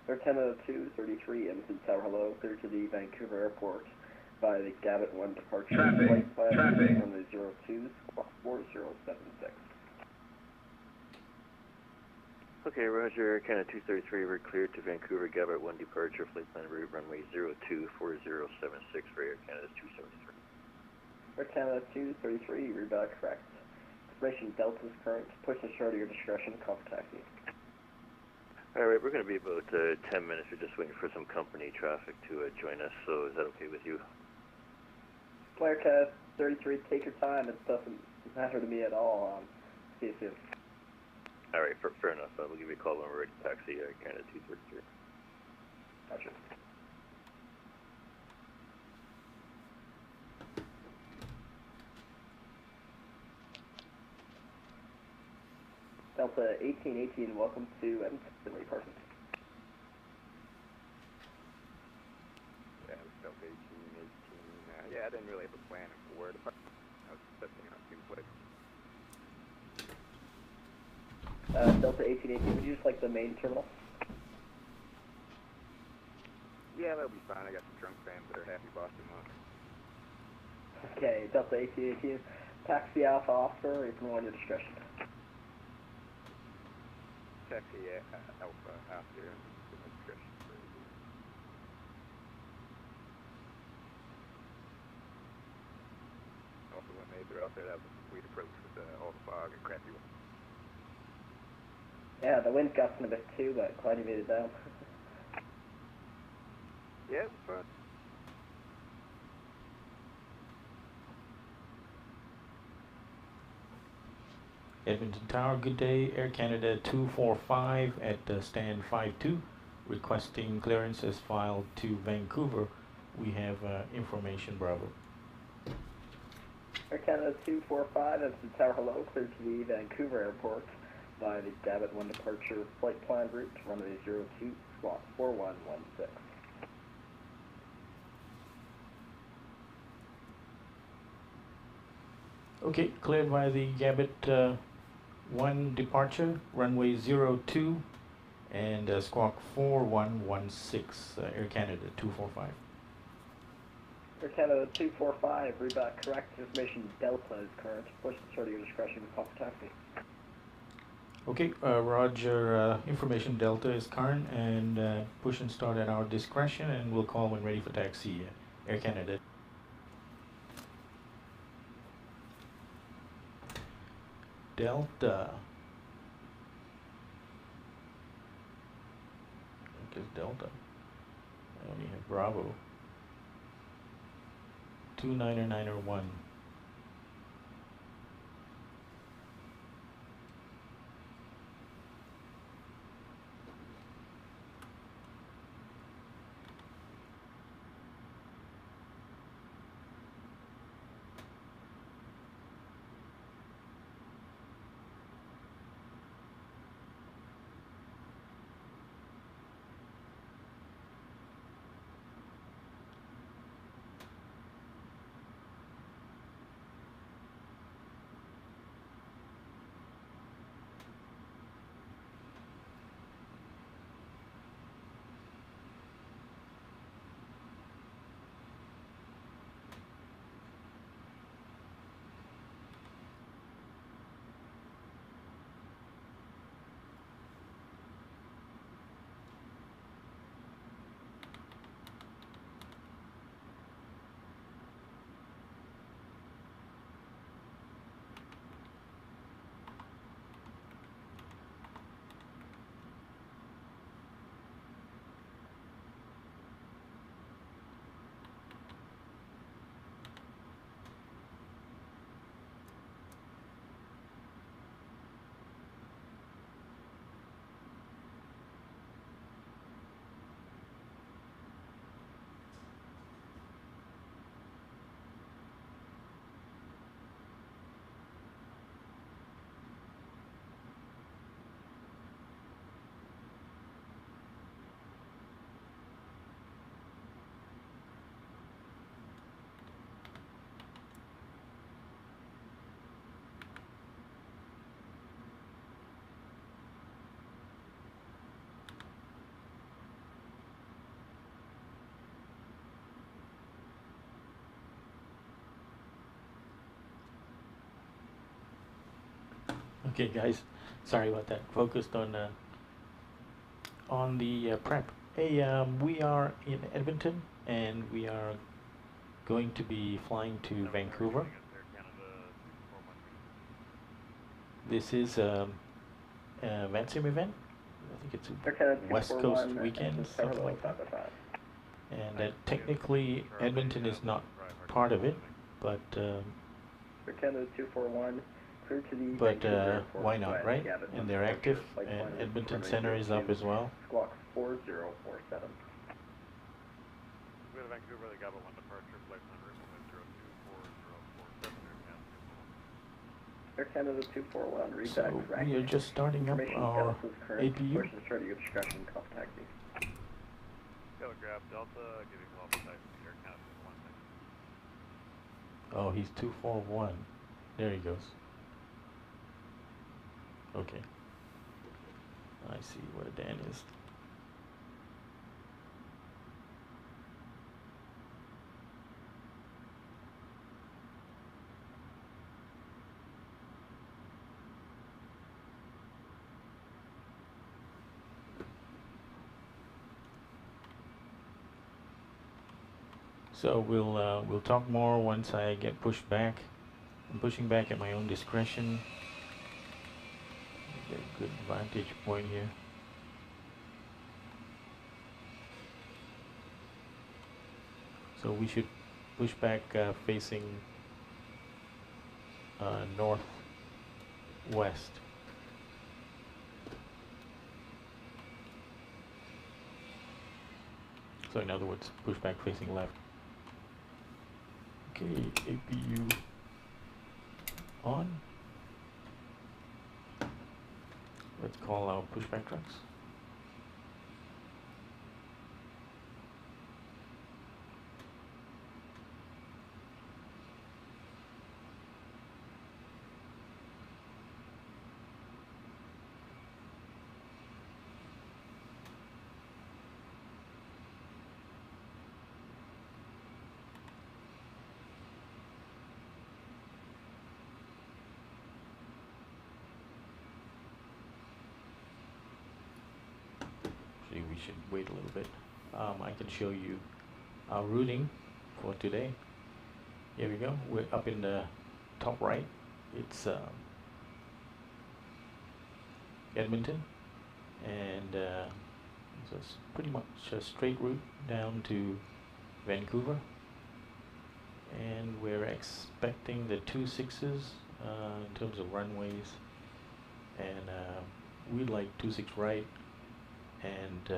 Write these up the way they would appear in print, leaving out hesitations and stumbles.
Lieutenant 233, Edmonton Tower, hello, clear to the Vancouver Airport by the Gabot 1 departure. Traffic, traffic. From the 02, squawk 4076. Okay, Roger, Air Canada 233, we're cleared to Vancouver, Gabot 1 departure, flight plan route, runway 024076 for Air Canada 273. Air Canada 233, read back correct. Information Delta's current, push and short at your discretion, call for taxi. Alright, we're going to be about 10 minutes, we're just waiting for some company traffic to join us, so is that okay with you? Air Canada 33, take your time, it doesn't matter to me at all. See you soon. Alright, fair enough, we'll give you a call when we're ready to taxi Air Canada 233. Gotcha. Delta 1818, welcome to Edmonton Parking. Yeah, it was Delta 1818. Yeah, I didn't really have a plan for where to park. I was setting up two places. Delta 1818, would you just like the main terminal? Yeah, that'll be fine. I got some drunk fans that are happy Boston monks. Okay, Delta 1818, taxi Alpha Officer, you can roll on your discretion. Taxi Alpha out there in the discretion. Also, when they threw out there, that was a sweet approach with all the fog and crappy weather. Yeah, the wind gusting a bit too, but glad you made it down. Yeah, it was fun. Edmonton Tower, good day. Air Canada 245 at stand 52, requesting clearance as filed to Vancouver. We have information, Bravo. Air Canada 245, Edmonton Tower, hello, cleared to the Vancouver Airport by the Gabot 1 departure, flight plan route, runway 02, squawk 4116. Okay, cleared by the Gabot 1 departure, runway 02 and squawk 4116, Air Canada 245. Air Canada 245, read back correct, information Delta is current, push and start at your discretion, call for taxi. Okay, Roger, information Delta is current and push and start at our discretion, and we'll call when ready for taxi, Air Canada. Delta. I think it's Delta. I only have Bravo. 29901. Okay, guys, sorry about that. Focused on the prep. Hey, we are in Edmonton, and we are going to be flying to Vancouver. This is a VATSIM event. I think it's a West Coast weekend, something like that. And technically, Edmonton is not part of it, but Canada 241, clear to the Vancouver Airport why not, right? And they're active, and Edmonton Center is up as well. Squawk 4047. Go to Vancouver, the Gabba 1 departure, flight plan route 024047, Air Canada 241, read So we are just starting up our APU. Questions start your discretion, contact me. Telegraph Delta, giving well precise Air Canada 1. Oh, he's 241. There he goes. Okay. I see where Dan is. So we'll talk more once I get pushed back. I'm pushing back at my own discretion. Get a good vantage point here. So we should push back facing northwest. So in other words, push back facing left. Okay, APU on. Let's call our pushback trucks. We should wait a little bit. I can show you our routing for today. Here we go. We're up in the top right. It's Edmonton, and so it's pretty much a straight route down to Vancouver, and we're expecting the 26s in terms of runways, and we'd like 26 right, and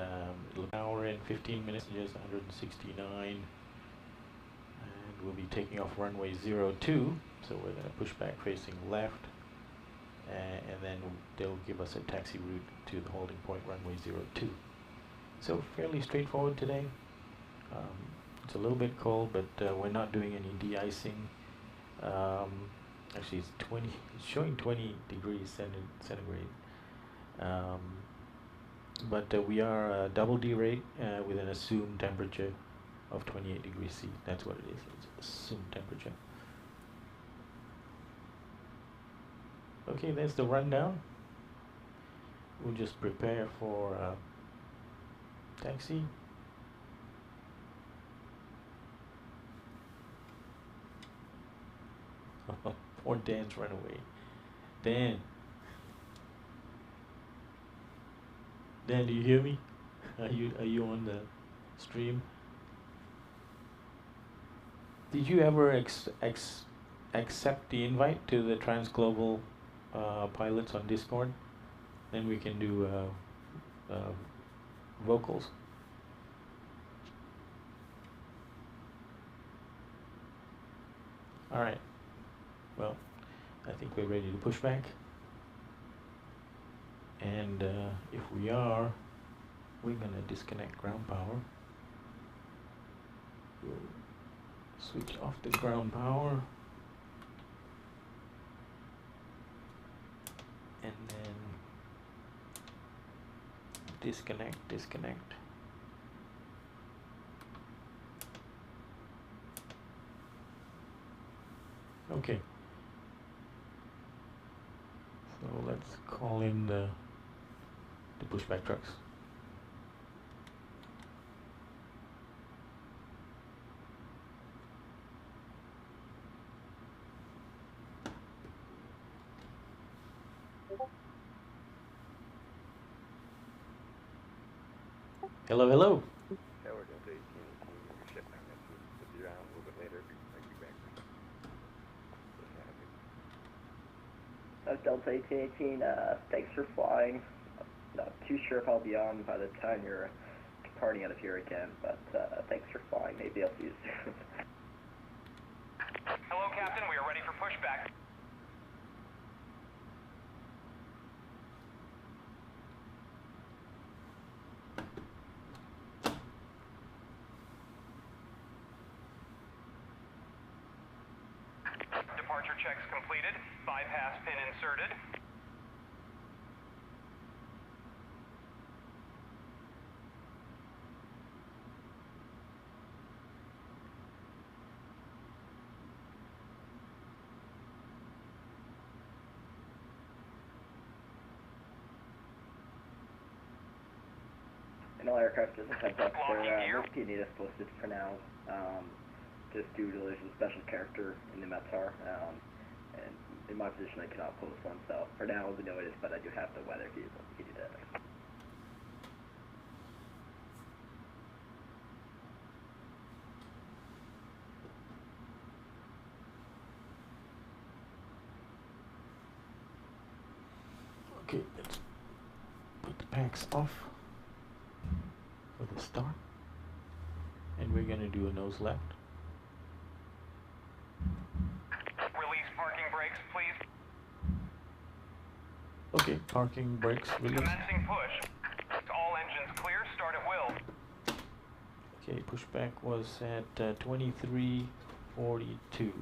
it'll be an hour and 15 minutes, just 169, and we'll be taking off runway 02, so we're going to push back facing left, and then they'll give us a taxi route to the holding point, runway 02. So fairly straightforward today. It's a little bit cold, but we're not doing any de-icing. Actually, it's showing 20 degrees centigrade. But we are double D rate with an assumed temperature of 28 degrees C. That's what it is. It's assumed temperature. Okay, there's the rundown. We'll just prepare for taxi. Poor Dan's run away. Dan, do you hear me? Are you on the stream? Did you ever accept the invite to the Transglobal pilots on Discord? Then we can do vocals. All right. Well, I think we're ready to push back. And if we are, we're going to disconnect ground power. We'll switch off the ground power. And then disconnect. Okay. So let's call in the pushback trucks. Hello, hello. Tower Delta 1818, your shutdown next week. If you're on a little bit later, might be back. Delta 1818, thanks for flying. Not too sure if I'll be on by the time you're departing out of here again, but thanks for flying. Maybe I'll see you soon. Hello, Captain. We are ready for pushback. Departure checks completed. Bypass pin inserted. And all aircraft just a heads up, Blocking their gear. recipe need is listed for now, just due to there's a special character in the METAR, and in my position I cannot post one, so for now we know it is, but I do have the weather if you need it. Okay, let's put the packs off for the start. And we're gonna do a nose left. Release parking brakes, please. Okay, parking brakes released. Commencing push. All engines clear. Start at will. Okay, pushback was at 2342.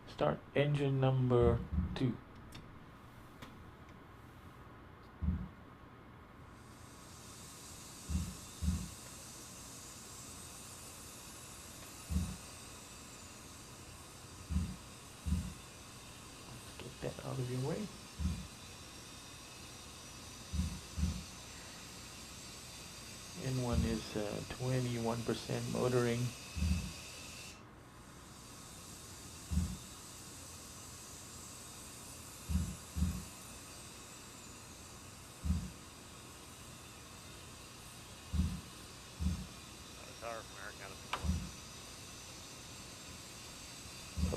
Start engine number 2. Let's get that out of your way. N1 is 21% motoring. Tower from Americana.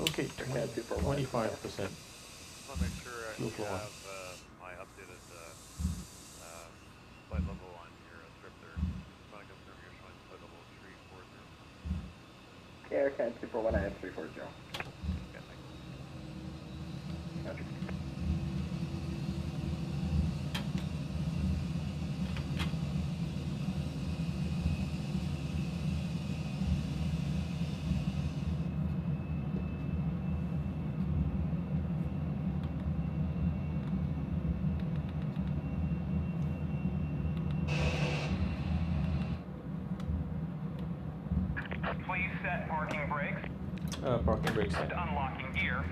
Okay, Okay, 241. 25%. Just want to make sure Fuel you flow on. have my updated flight level on your script there. Just want to confirm you're showing flight level 340. Air 10 241, I have 340. Okay, thanks. Roger. Please set parking brakes. Parking brakes And set. unlocking gear.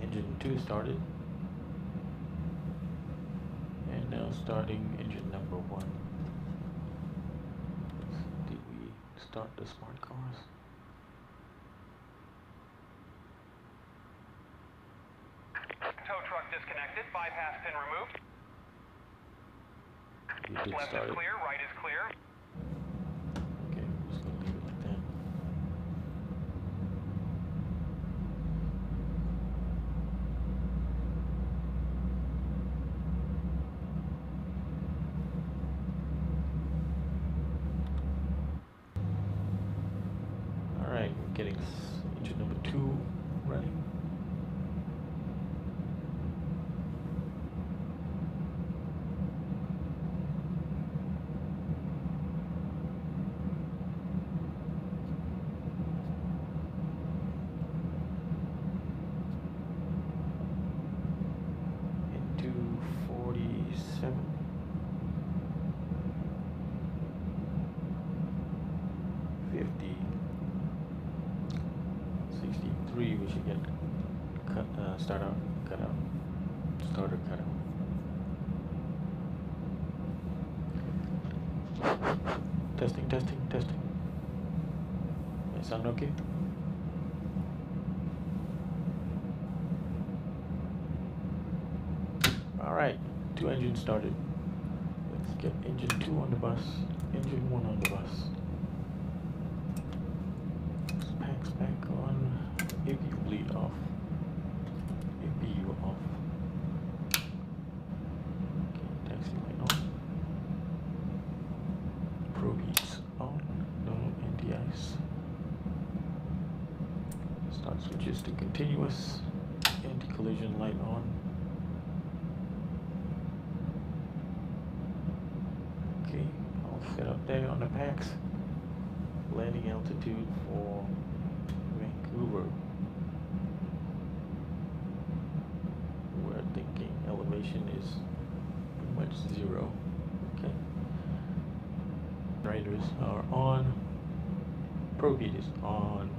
Engine 2 started. And now starting engine number 1. Did we start the smart cars? Tow truck disconnected. Bypass pin removed. We did Left start is it. clear. Right is clear. Okay, I'm just gonna leave it like that. Alright, we're getting engine number 2 running. 50, 63, we should get starter cutout. Testing. That sound okay? Alright, 2 engines started. Let's get engine 2 on the bus, engine 1 on the bus. Packs back on, APU bleed off. APU off. Okay, taxi light on. Probe heats on, no anti-ice. Start switches to continuous, anti-collision light on. Okay, all set up there on the packs. Landing altitude for Vancouver. We're thinking elevation is pretty much 0. Okay. Generators are on. Probe heat is on.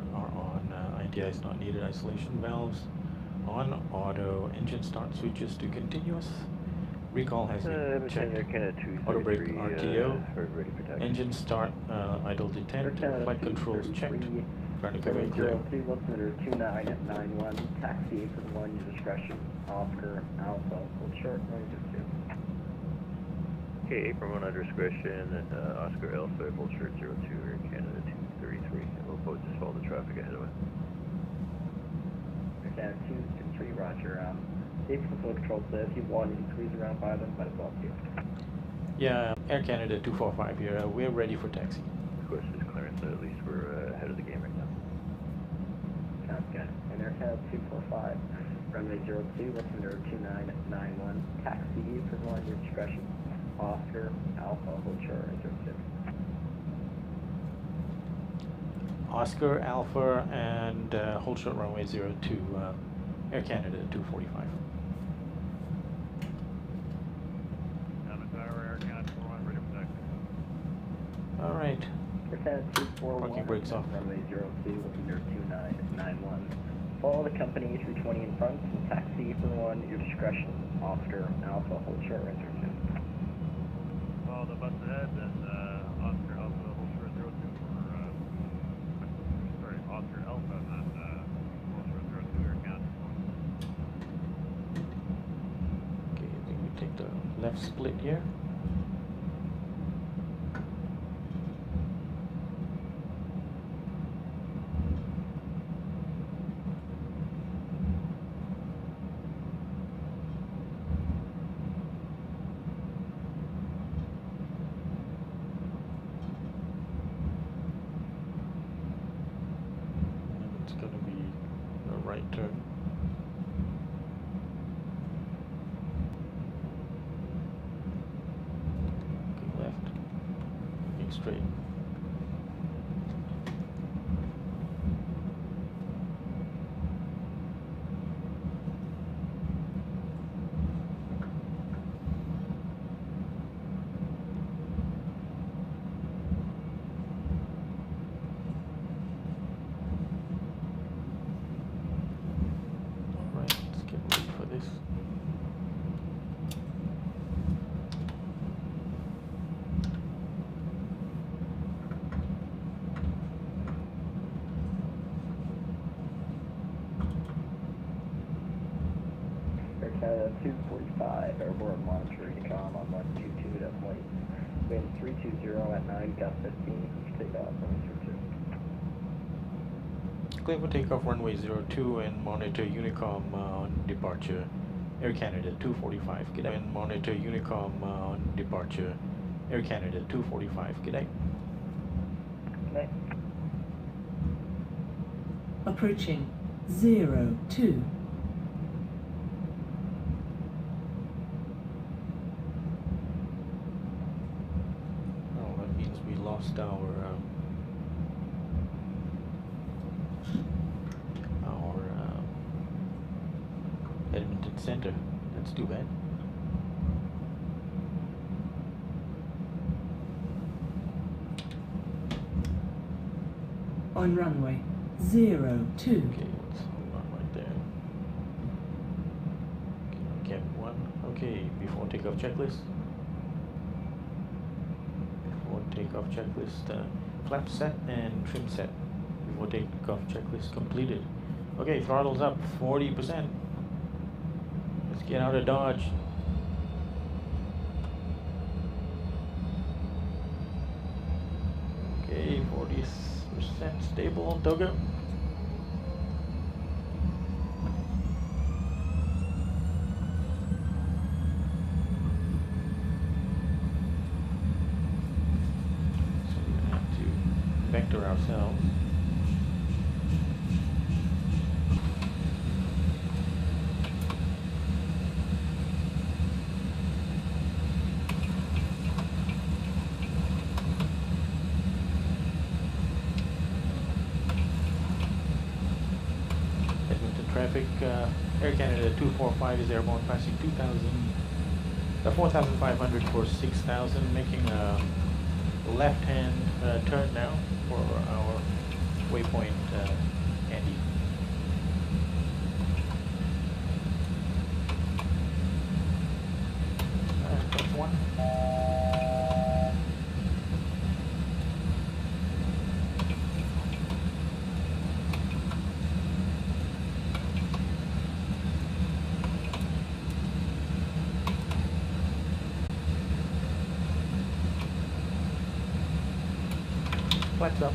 Anti-ice not needed. Isolation valves on. Auto. Engine start switches to continuous. Recall has been checked. Auto brake RTO. Engine start idle detent. Flight controls checked. Trying to come in clear. 02, altimeter 2991. Taxi for 1, your discretion. Oscar Alpha. Hold short. Runway 02. Okay, Apron 1 under discretion, and Oscar Alpha, hold short 02, Air Canada 233. We'll both just follow the traffic ahead of it. Air Canada 233, roger. Apron full control says if you want, you can squeeze around by them, but it's all to you. Yeah, Air Canada 245 here. We're ready for taxi. Request is clearance, so at least we're ahead of the game right now. Sounds good. And Air Canada 245, runway 02, altimeter 2991. Taxi for 1, your discretion. Oscar Alpha, hold short, 02. Oscar Alpha and hold short runway 02, Air Canada 245. All right. Air Canada 241. Parking brakes off. Runway 02, altimeter 2991. Follow the company 320 in front and taxi for 1, your discretion. Oscar Alpha, hold short, 02. Follow the bus ahead, and Oscar Alpha, hold short 02 for, Oscar Alpha, and hold short 02, Air Canada. Okay, I think we take the left split here. Right turn. Okay, left. Looking straight. Air Canada 245, airborne monitoring com on 122 at point. Wind 320 at 9, gust 15, take off runway 02. Clear for takeoff runway 02 and monitor Unicom on departure. Air Canada 245, good day. And monitor Unicom on departure. Air Canada 245, good day. Good night. Approaching 02. Oh, that means we lost our Edmonton Center. That's too bad. on runway 02. Okay, let's hold on right there. Okay, cap 1. Okay, before takeoff checklist. Before takeoff checklist, flap set and trim set. Before takeoff checklist completed. Okay, throttle's up 40%. Let's get out of Dodge. Okay, 40% stable, Toga. So we have to vector ourselves. Traffic, Air Canada 245 is airborne, passing 4,500 for 6,000, making a left-hand turn now for our waypoint, Andy. That's one. Flex up.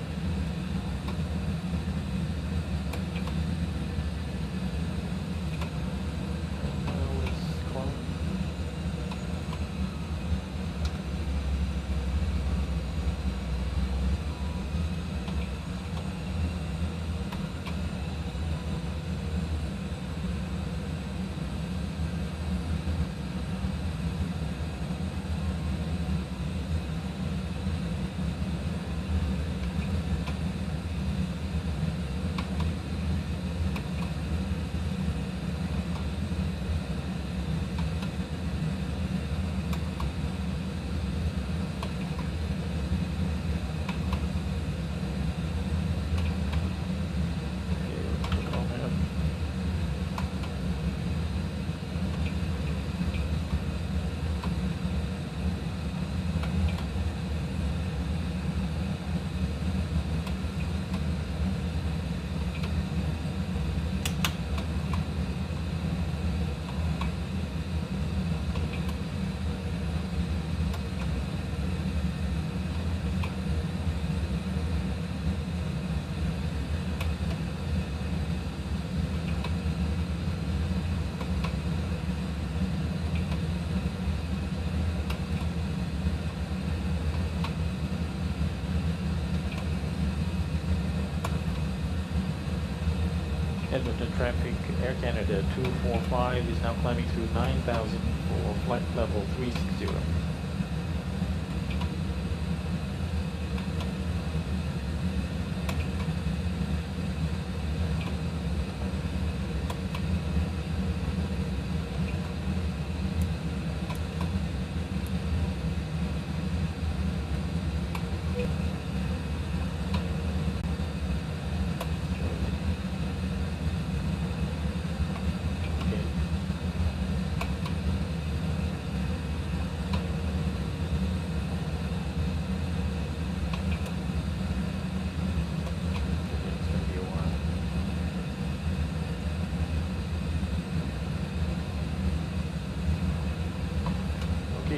Edmonton traffic, Air Canada 245 is now climbing through 9,000 for flight level 360.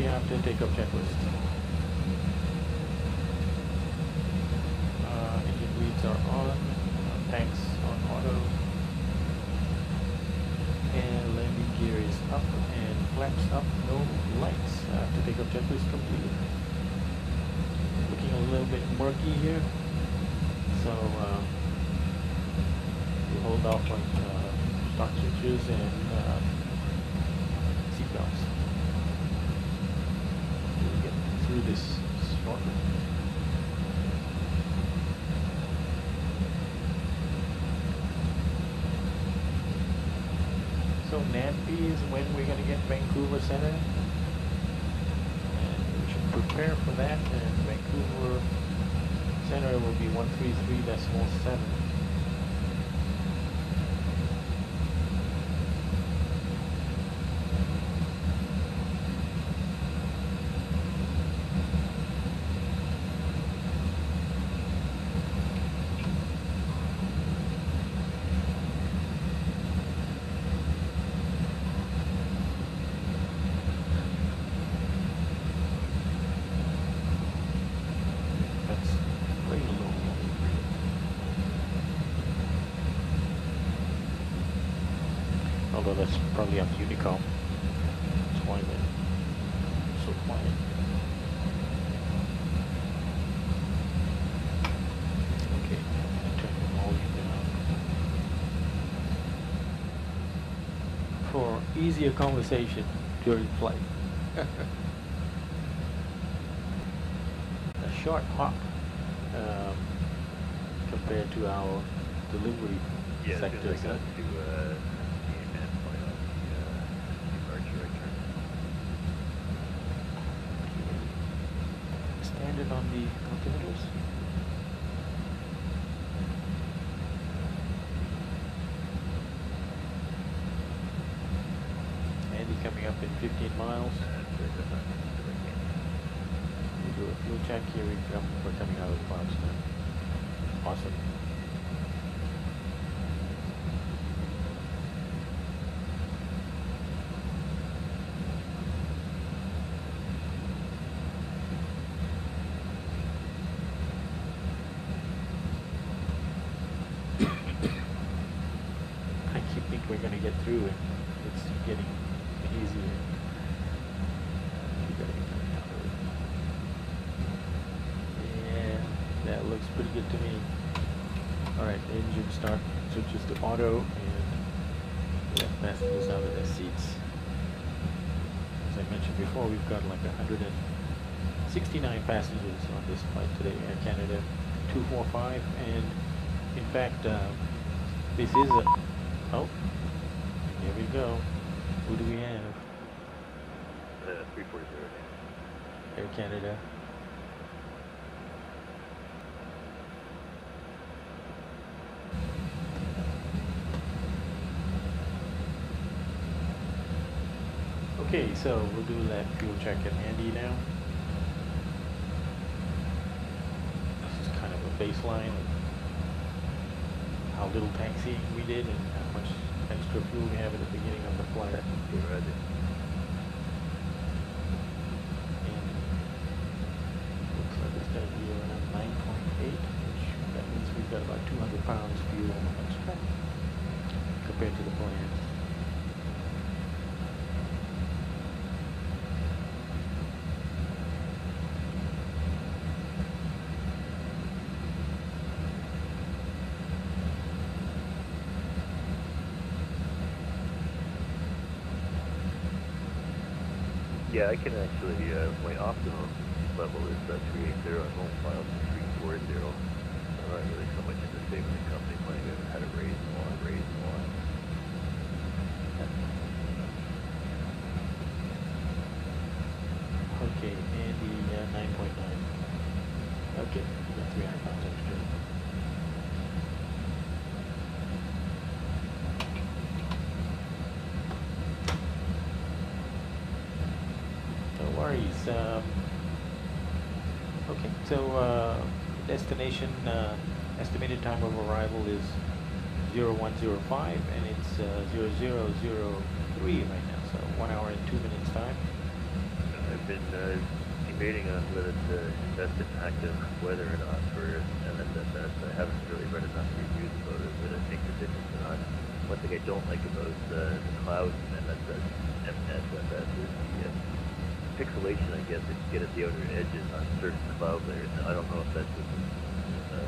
After takeoff checklist. Engine bleeds are on, tanks on auto, and landing gear is up and flaps up, no lights. After takeoff checklist completed. Looking a little bit murky here, so we'll hold off on start switches and seatbelts. Through this shortly. So Nampi is when we're going to get Vancouver Center, and we should prepare for that. And Vancouver Center will be 133.7. That's way low. Although that's probably on Unicom. That's why they're so quiet. Okay, I'm gonna turn the volume down for easier conversation during flight. A short hop compared to our delivery Yeah, as soon sectors. as I got to the endpoint on the departure, I turned. Standard on the altimeters. Andy coming up in 15 miles. We do a fuel check here. We're coming out of the clouds now. Awesome. I keep thinking we're going to get through it. It's getting easier. We gotta get coming out of it. Yeah, that looks pretty good to me. Alright, engine start switches to auto and left passengers out of their seats. As I mentioned before, we've got like 169 passengers on this flight today, Air Canada 245, and in fact, this is a, oh, here we go. Who do we have? 340. Air Canada. Okay, so we'll do that fuel check at Andy now. This is kind of a baseline of how little taxiing we did and how much extra fuel we have at the beginning of the flight. You're ready. And looks like it's going to be around 9.8, which that means we've got about 200 pounds fuel extra compared to the plan. Yeah, I can actually, my optimum level is 380 and home files is 340. So I'm not really so much into saving the company money. We haven't had a raise in a while. Okay, and the 9.9. Okay, we got 300 pounds extra. No worries. Okay, so destination estimated time of arrival is 0105 and it's 0003 right now, so 1 hour and 2 minutes time. I've been debating on whether to invest in active weather or not for MSSS. I haven't really read enough reviews about it, but I think the difference is one thing I don't like about the clouds in MSSS is the pixelation, I guess, that you get at the outer edges on certain cloud layers. Now, I don't know if that's just a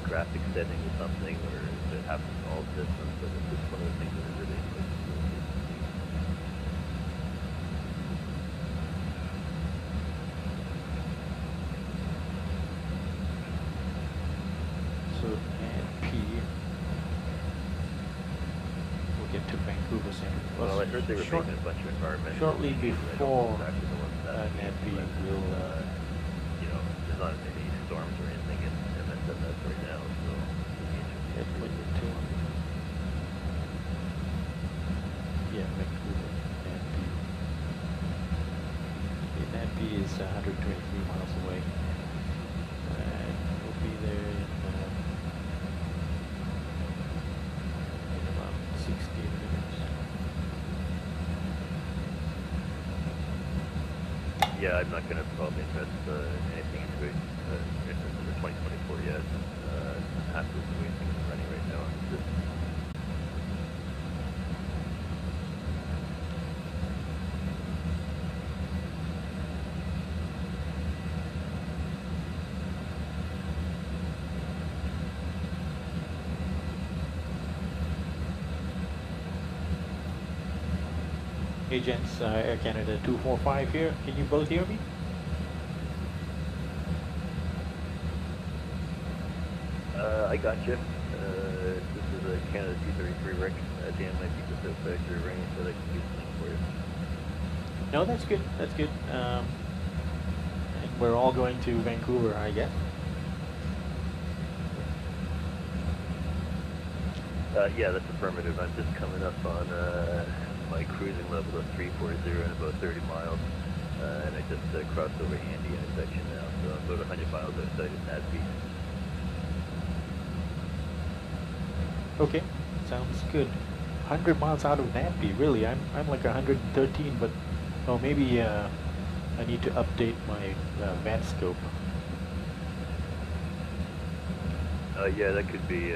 graphic setting or something, or if it happens in all systems, but it's just one of the things that I really enjoy. So add P. We'll get to Vancouver Center. Well, I heard they were making a bunch of environmental. Shortly before exactly the ones that NAP, we'll you know, there's not any storms or anything in Yeah, I'm not going to probably invest anything into it in the 2024 yet. I'm happy with the way things are running right now on the system. Agents, Air Canada 245 here. Can you both hear me? I got you. This is a Canada 233 Rick. Dan might be just outside your range, but I can do something for you. No, that's good. That's good. And we're all going to Vancouver, I guess. Yeah, that's affirmative. I'm just coming up on my cruising level of 340 in about 30 miles. And I just crossed over Andy intersection now, so I'm about 100 miles outside of Nasby. Okay, sounds good. 100 miles out of Nampy, really? I'm like 113, but oh, maybe I need to update my van scope. Yeah, that could be.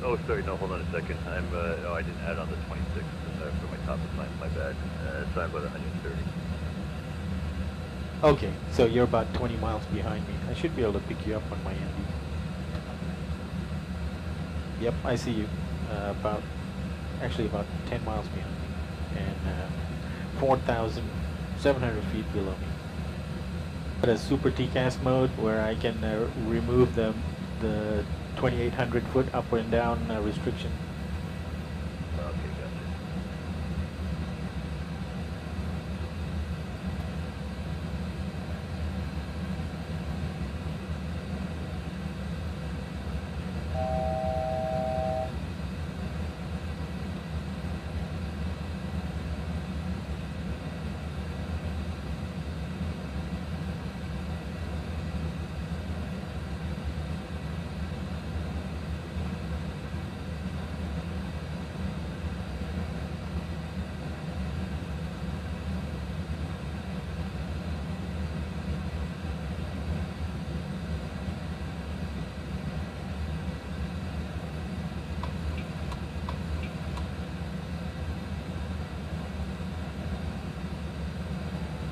Oh, sorry, no, hold on a second. Oh, I didn't add on the 26 for my top of my bad. So I'm about 130. Okay, so you're about 20 miles behind me. I should be able to pick you up on my Andy. Yep, I see you. Actually about 10 miles behind me, and 4,700 feet below me. But a super TCAS mode where I can remove the 2,800 foot up and down restriction. Okay, gotcha.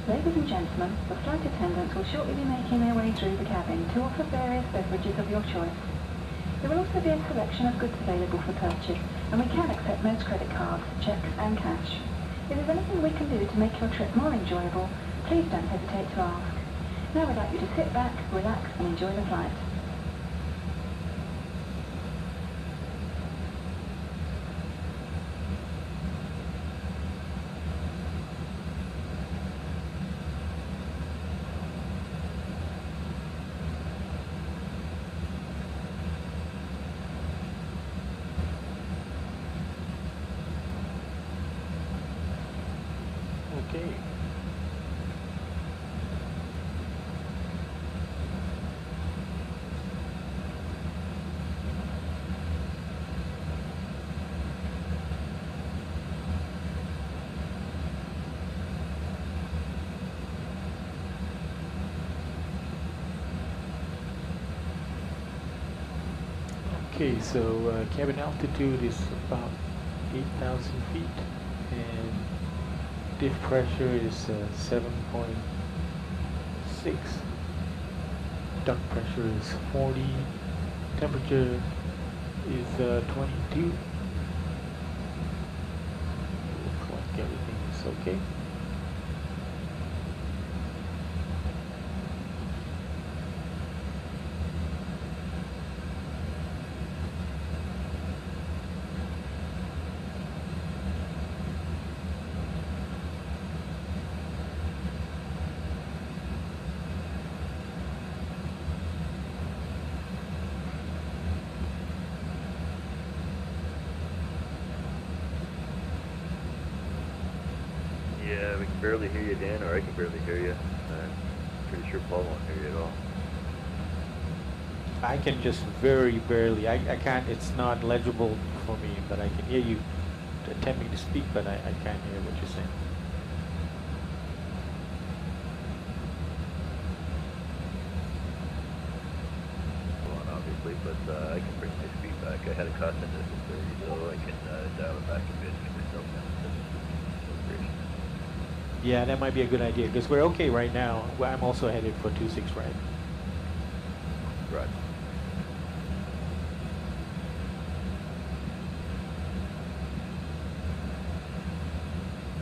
Ladies and gentlemen, the flight attendants will shortly be making their way through the cabin to offer various beverages of your choice. There will also be a selection of goods available for purchase, and we can accept most credit cards, checks and cash. If there's anything we can do to make your trip more enjoyable, please don't hesitate to ask. Now we'd like you to sit back, relax and enjoy the flight. Okay. Okay, so cabin altitude is about 8,000 feet, and diff pressure is 7.6. Duct pressure is 40. Temperature is 22. Looks like everything is okay. Yeah, we can barely hear you, Dan, or I can barely hear you. I'm pretty sure Paul won't hear you at all. I can just very barely. I can't. It's not legible for me, but I can hear you attempting to speak, but I can't hear what you're saying. I can bring my speed back. I had a cost into 30, so I can dial it back a bit and get myself down to 7. Yeah, that might be a good idea because we're okay right now. Well, I'm also headed for 26 right. Right.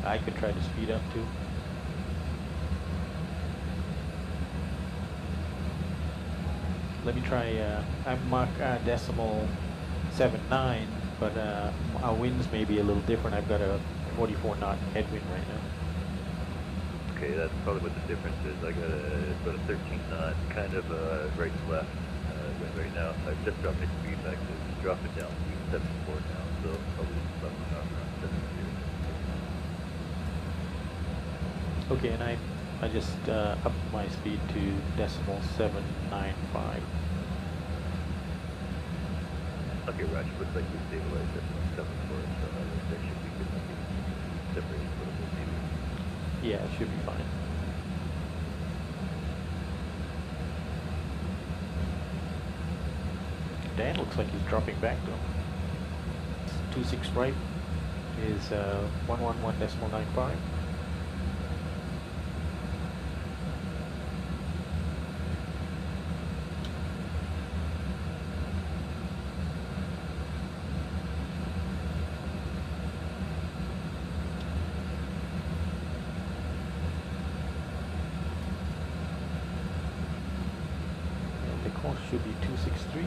I could try to speed up too. Let me try, I'm mark decimal 79, but our winds may be a little different. I've got a 44 knot headwind right now. Okay, that's probably what the difference is. I got about a 13 knot, kind of right to left wind right now. I've just dropped my speed back to drop it down to 74 now, so probably about around 72. Okay, and I just upped my speed to decimal 795. Okay, Roger, looks like we stabilized at 74, so that should be good. Separated a little bit, maybe. Yeah, it should be fine. Dan looks like he's dropping back though. 26 right is 111.95. The course should be 263.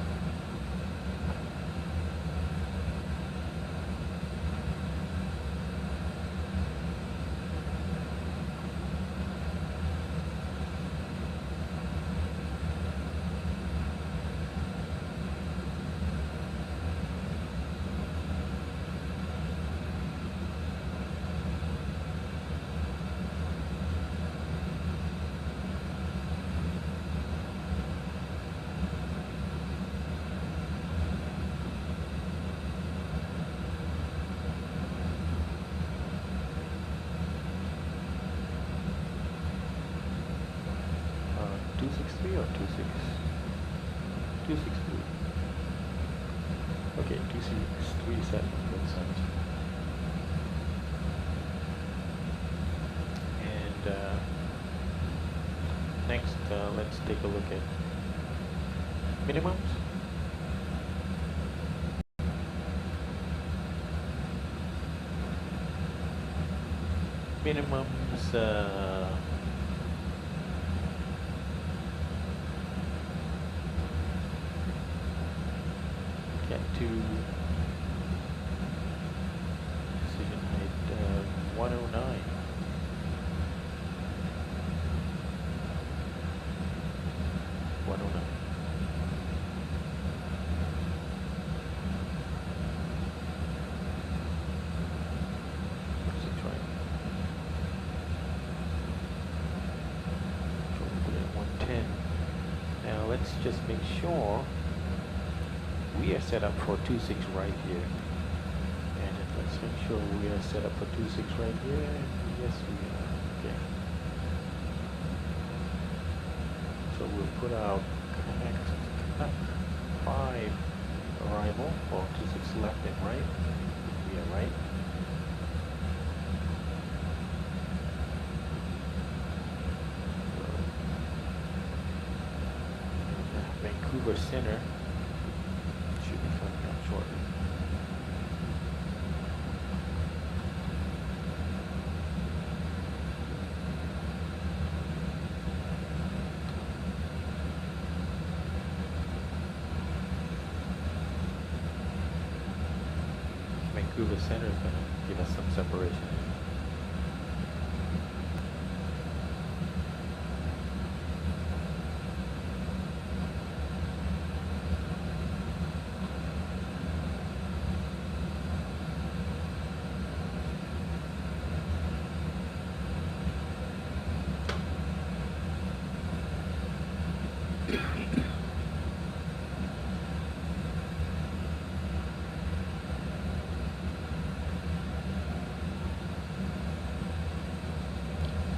Or 263? Okay, 267. Makes sense. And next, let's take a look at minimums. Minimums. Get to decision height 109. Now let's just make sure we are set up for 26 right here. And let's make sure we are set up for 26 right here. Yes, we are. Okay. So we'll put our connect 5 arrival for 26 left and right. We are right. Vancouver Center should be coming up shortly. Vancouver Center is going to give us some separation.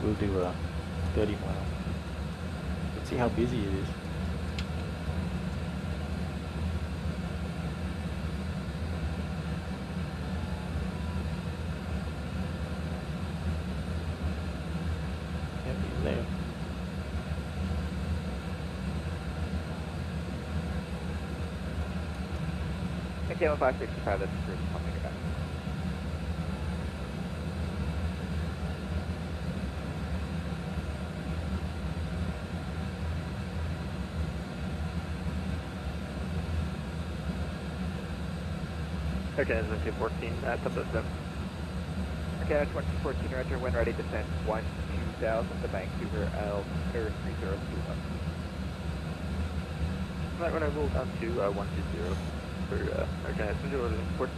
We'll do a 30 mile. Let's see how busy it is. Okay, 565, that's true. I'll make it back. Okay, that's 214, top of them. Okay, that's 114, roger, when ready, descent 12000 to Vancouver, L 3021. Right when I rolled down to 120 for, okay, it's 214.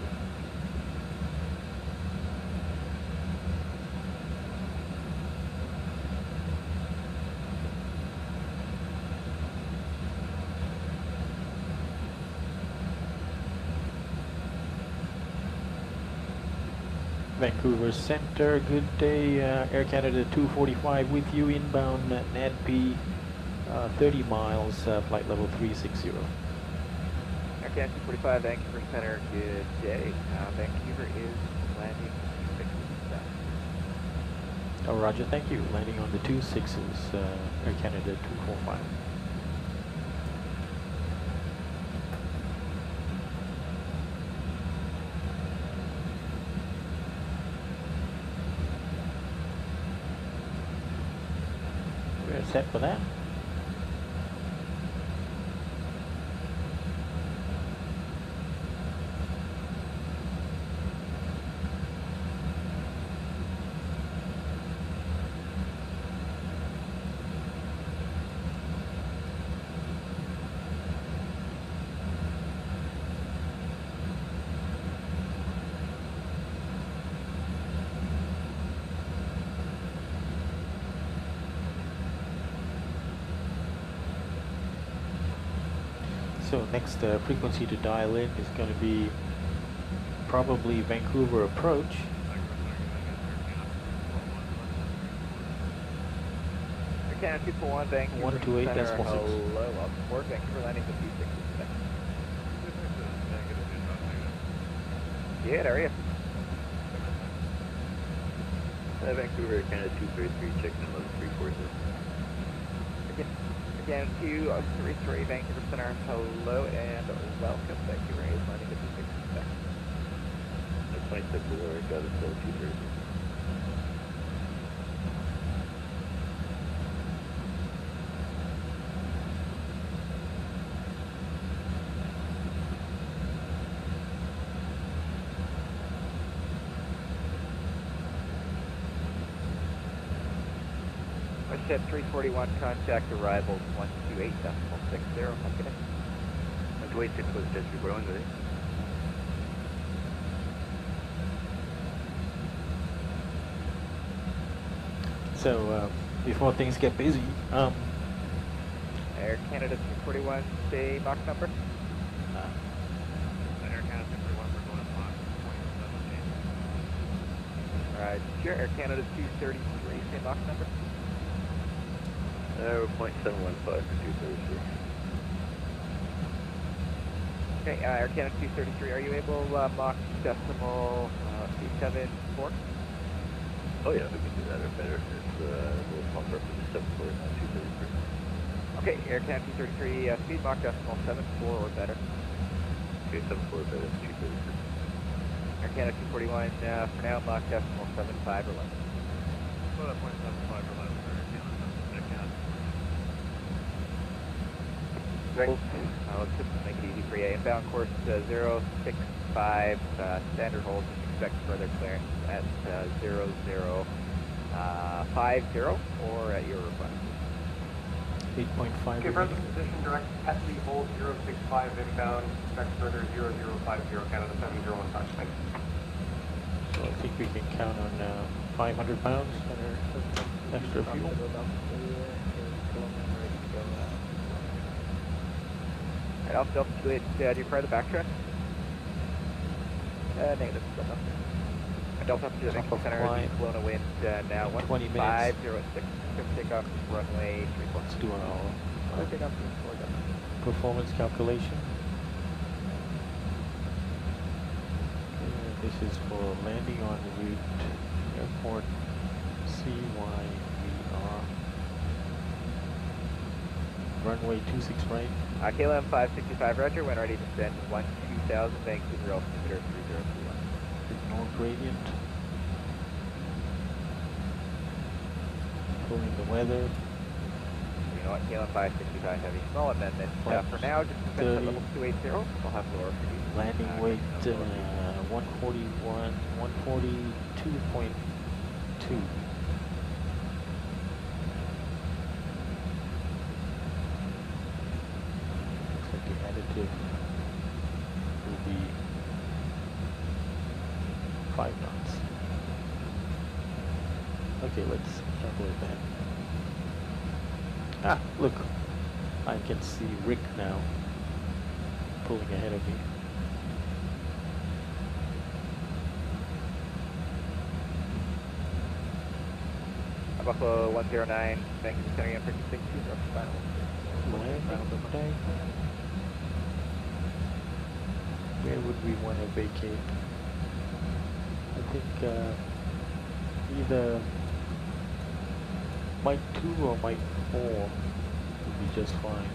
Vancouver Center, good day. Air Canada 245 with you inbound NADP 30 miles, flight level 360. Air Canada 245, Vancouver Center, good day. Vancouver is landing 260. Oh, roger, thank you. Landing on the 26s, Air Canada 245. We're set for that. So next frequency to dial in is going to be probably Vancouver approach. Air Canada 241, Vancouver 128 Center, decimal 6. hello, up board, Vancouver landing the 260. Yeah, there you Vancouver, Canada 233, checking in level 3 courses. Again, 233, Vancouver Center, hello and welcome. Vancouver is landing the 260. That's 26 below, got it still 230. Ship 341, contact arrivals 128.60. Okay. 128 was just growing with it. So before things get busy, Air Canada 241, say Mach number. Air Canada 241, we're going Mach 0.78. Alright, sure. Air Canada 233, say Mach number. 0.715 for 233. Okay, Air Canada 233, are you able Mach decimal 274? Oh yeah, we can do that or better. It's we'll pump up to 74, not 233. Okay, Air Canada 233, speed Mach decimal 74 or better. Okay, 74 better than 233. Air Canada 241, for now Mach decimal 75 or less. So that 0.75 or less for Air Canada. Let's just make it easy for you. Inbound course 065, standard hold, expect further clearance at 0050 or at your request. 8.5. Confirm the position, direct Petley hold 065 inbound, expect further 0050 Canada 701 touch. Thanks. So I think we can count on 500 pounds under extra fuel. Alright, I'll still do you require the backtrack? Negative, still no. Delta to the Vancouver Center, blown a wind now 20 minutes. 1506. Takeoff runway 34. Let's do our Takeoff 34. performance calculation. This is for landing on route airport CYEG-CYVR. runway 26 right. KLM 565, roger, when ready to descend 2000, Vancouver, altimeter 3021. Ignore gradient. Pulling the weather. You know what, KLM 565 heavy, small amendment. For now, just defend at level 280. We'll have lower for you. Landing weight 141, 142.2. Looks like the additive will be 5 knots. Okay, let's calculate that. Ah, look, I can see Rick now pulling ahead of me. Buffalo 109, thank you for sending in for 60, final. Landing today. Where would we want to vacate? I think either Mike 2 or Mike 4 would be just fine.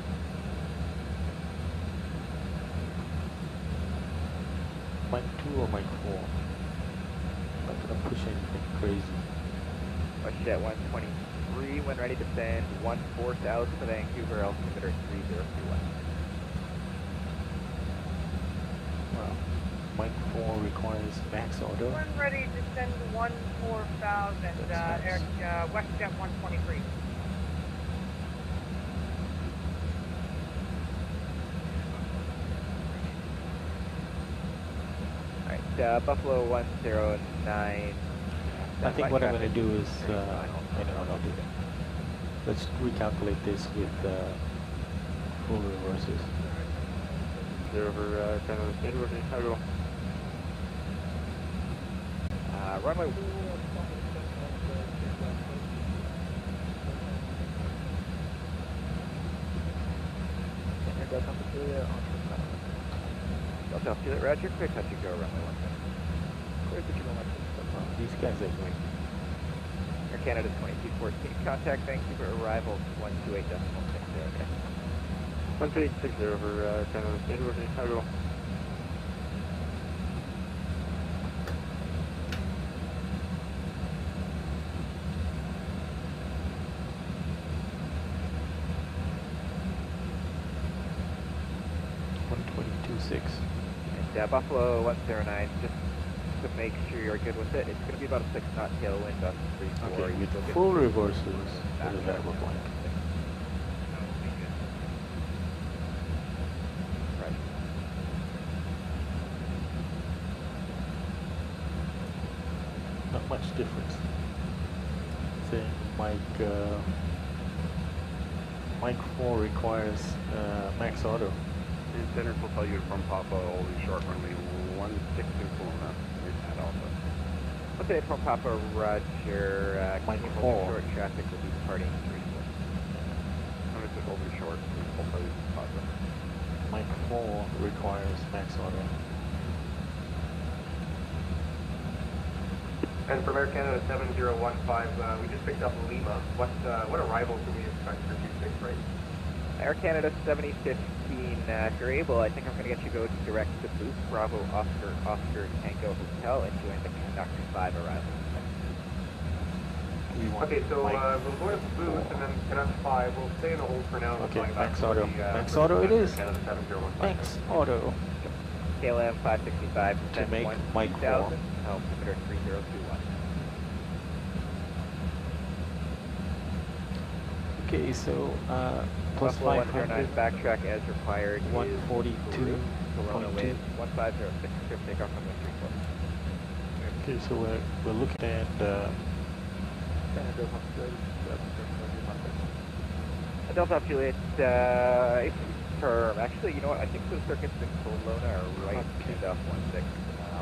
Mike 2 or Mike 4. Not gonna push anything crazy. WestJet 123, when ready to descend 14,000 to Vancouver, altimeter 3021. Well, Mike 4 requires max auto. When ready to send 14,000, That's WestJet 123. Alright, Buffalo 109. I think what I'm going to do is, I know what I'll do. Let's recalculate this with full reverses. Over, kind of Edward, Chicago. Runway. Delta Juliet, roger, clear touch and go, runway 1. Clear touch and go, These guys are going. Air Canada 2214, contact Vancouver, arrival 128.60, okay. 12860 over, kind of Edward, Chicago. And Buffalo 109, just to make sure you're good with it, it's going to be about a 6-knot tailwind, about 3-4. Okay, with full reverses, what does that look like? Right. Not much difference. Say Mike 4 requires max auto. And center will tell you from Papa, only short runway 16 kilometers. That also. Okay, from Papa, roger. Mike King 4. Short traffic will be departing 3-4. I'm going to over short. We'll tell you Papa. Mike 4 requires max auto. And from Air Canada 7015, we just picked up Lima. What arrival can we expect for 26 right? Air Canada 7015, if you're able, I think I'm going to get you go direct to Booth, Bravo, Oscar, Tango Hotel, and join the Canuck 5 arrival. Okay, so we'll go to Booth and then Canuck 5. We'll stay in the hold for now. Okay, max auto. Max auto it is. Canada 7015. Max auto. KLM 565, To make Mike 4. Altimeter 3021. Okay, so plus Buffalo 500. 109, backtrack as required. 142.2. Corona wind 1506, clear takeoff on 134. Okay, so we're looking at Delta Juliet, it's firm. Actually, you know what? I think the circuits in Kelowna are right to Duff 16.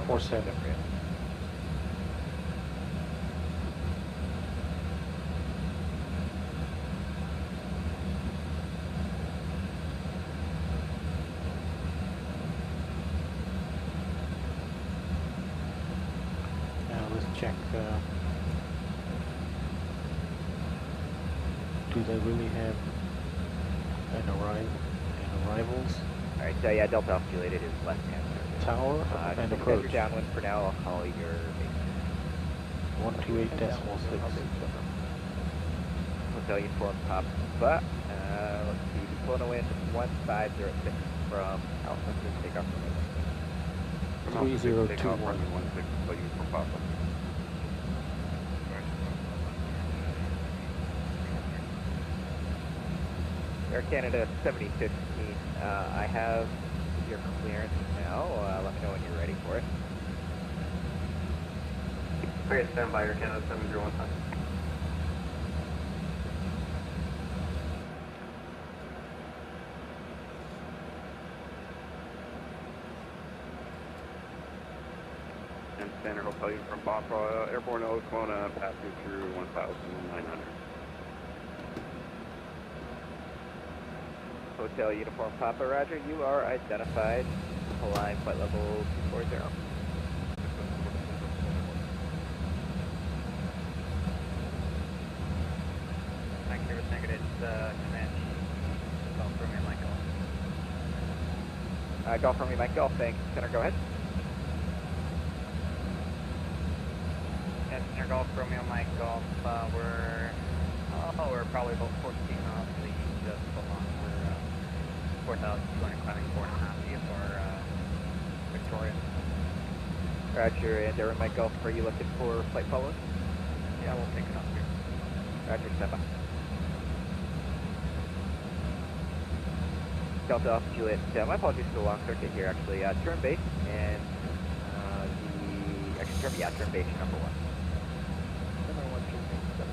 47. Now let's check. Do they really have and arrivals. Alright, so yeah, Delta Altitude is left-hand surface. Tower and approach. You're downwind for now, I'll call your base. 128.6. Hotel uniform Papa. Let's see, Kelowna wind 1506 from Alpha to take off from 3021. Take off runway 16, so you for Papa. Air Canada 7015, I have your clearance now. Let me know when you're ready for it. Okay, stand by, Air Canada 7015. And standard hotel uniform Papa, airborne Kelowna, passing through 1,900. Hotel uniform Papa, Roger. You are identified. Climb flight level 240. Negative, negative, command. Golf Romeo Mike Golf. Golf Romeo Mike Golf, thanks. Center, go ahead. Yes, Center Golf Romeo Mike Golf. We're probably about 14 miles to the east of Belong for 4,200 climbing 4.5 VFR Victoria. Roger, and Aaron Mike Golf, are you looking for flight following? Yeah, we'll take it off here. Roger, step by. Delta Alpha Juliet, my apologies for the long circuit here actually. Turn base and turn base number 1. Number 1, turn base, step up.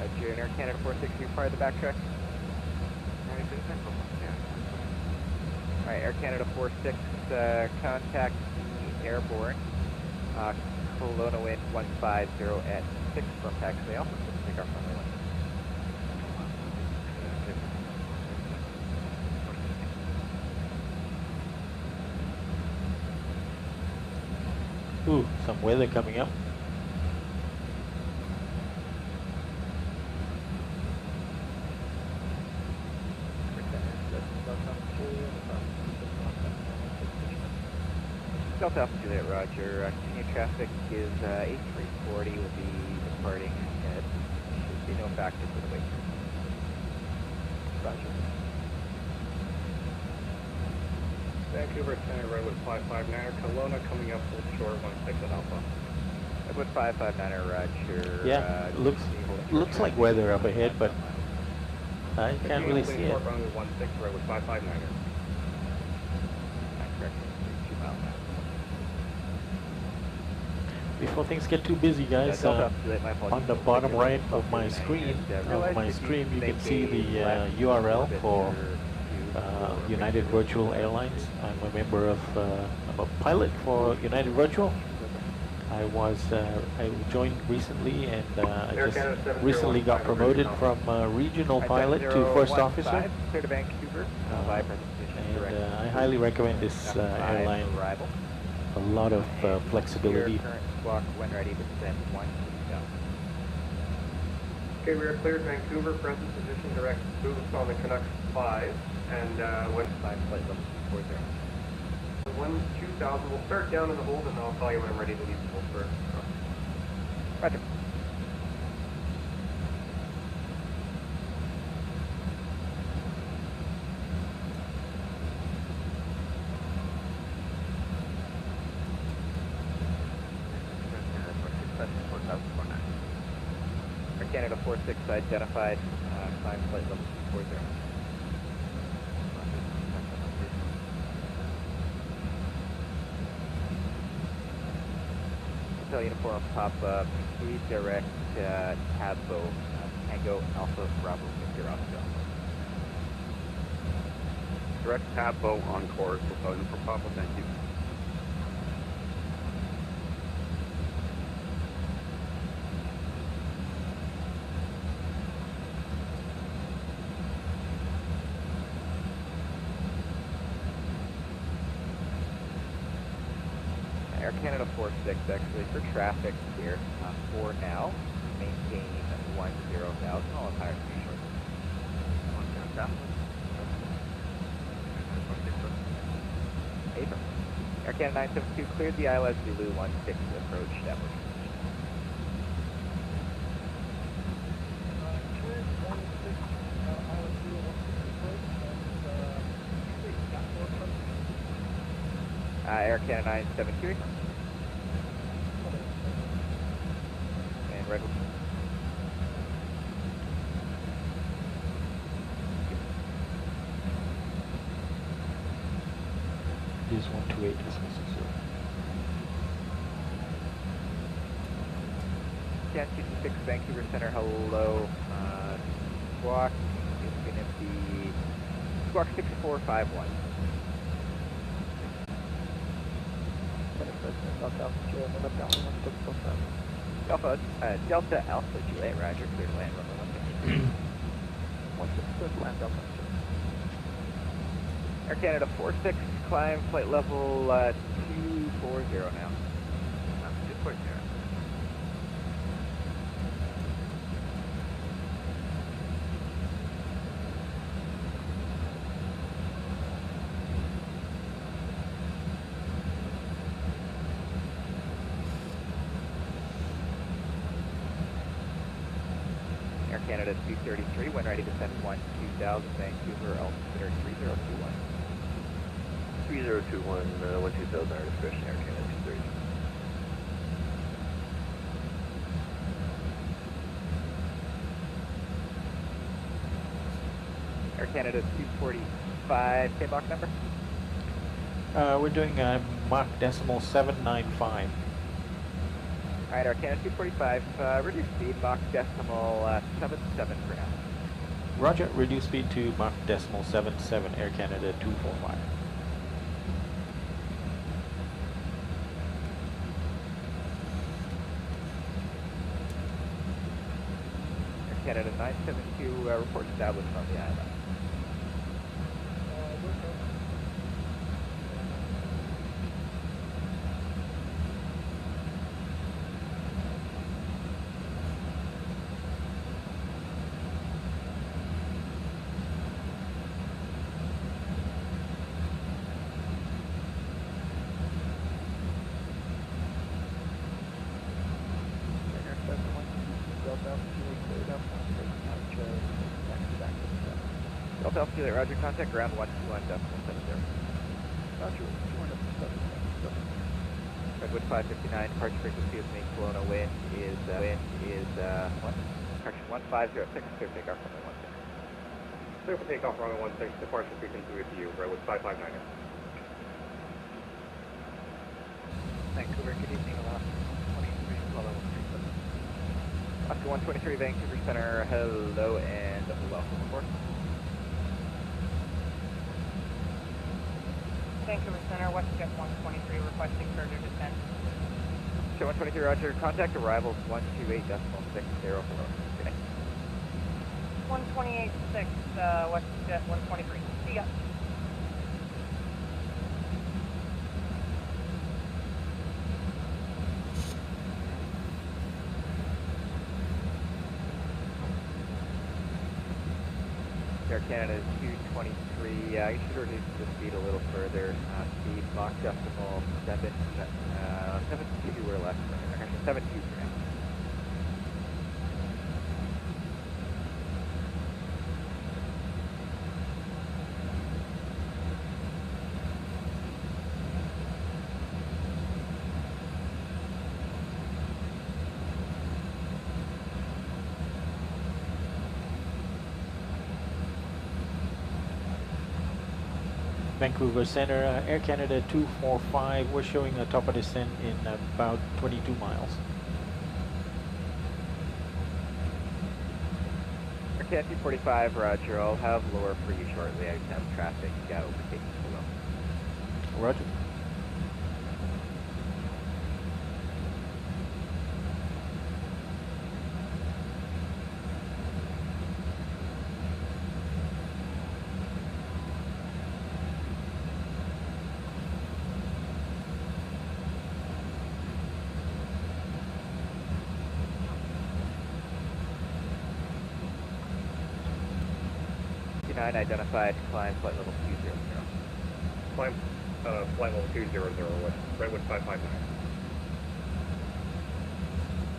Roger, and Air Canada 46, you fire the backtrack. Alright, Air Canada 46, contact the airborne. Kelowna wind 150 at 6 from taxi. Alpha, take our friendly one. Ooh, some weather coming up. Delta Alpha Juliet, Roger. Continued traffic is 8340 will be departing ahead. Should be no factor for the wait. Roger. Vancouver Center, Redwood 559er, Kelowna coming up full short 16 at Alpha. Redwood 559er, Roger. Yeah, looks like weather up ahead, but I can't really see it. Short runway 16, Redwood 559er. Before things get too busy, guys, on the bottom right of my screen, you can see the URL for United Virtual Airlines. I'm a member of, I'm a pilot for United Virtual. I joined recently, and I just recently got promoted from regional pilot to first officer. Clear to Vancouver. And I highly recommend this airline. A lot of flexibility. Squawk when ready to send 1 down. Okay, we are cleared Vancouver, present position, direct boost on the Canucks 5, and when 5 flight level 240. 2000, we'll start down in the hold, and I'll call you when I'm ready to leave the hold for. Roger. Air Canada 46 identified, climb flight level 240. Hotel uniform Papa, please direct Tabbo, Tango Alpha Bravo Victor Oscar. Direct Tabbo on course, hotel uniform Papa, thank you. Air Canada 46, actually, for traffic here, for now, maintain 10,000, all higher speed short. 10,000. Abram. Air Canada 972 cleared the ILS Zulu 16 approach network. Air Canada 972. And Redwood. It is 128.60. Can 226 Vancouver Center, hello. Squawk is going to be Squawk 6451. Delta Alpha Juliet, Roger, clear to land, runway 16. Land Delta. Air Canada 46, climb flight level 240 now. 240. Air Canada 233, when ready to send 12000, Vancouver, altimeter 3021. 3021, 12000, our discretion, Air Canada 233. Air Canada 245, K-Bach number? We're doing Mach decimal 795. Alright, Air Canada 245, reduce speed, Mach decimal 77 for now. Roger, reduce speed to Mach decimal 77, Air Canada 245. Air Canada 972, report established on the island. Delta Alpha Juliet, Roger, contact ground 121.70. Roger, 200.70. Redwood 559, departure frequency is main Kelowna, wind is, correction, 1506, clear takeoff runway 16. Clear for takeoff, runway 16, departure frequency with you, Redwood 559. Vancouver, good evening, Alaska 123, Apollo 137. Oscar 123, Vancouver Center, hello and welcome aboard. Vancouver Center, WestJet 123, requesting further descent. Jet 123, Roger. Contact arrivals 128.60 for 128.6, WestJet 123. See ya. Air Canada 223, you should reduce the speed a little further. Speed Mach decimal 72 or less. Actually 72 for now. Vancouver Center, Air Canada 245, we're showing a top of descent in about 22 miles. Air Canada 245, Roger. I'll have lower for you shortly. I just have traffic overtaking below. Roger. 29 identified, climb flight level 200. Climb, flight level 200 with Redwood 559.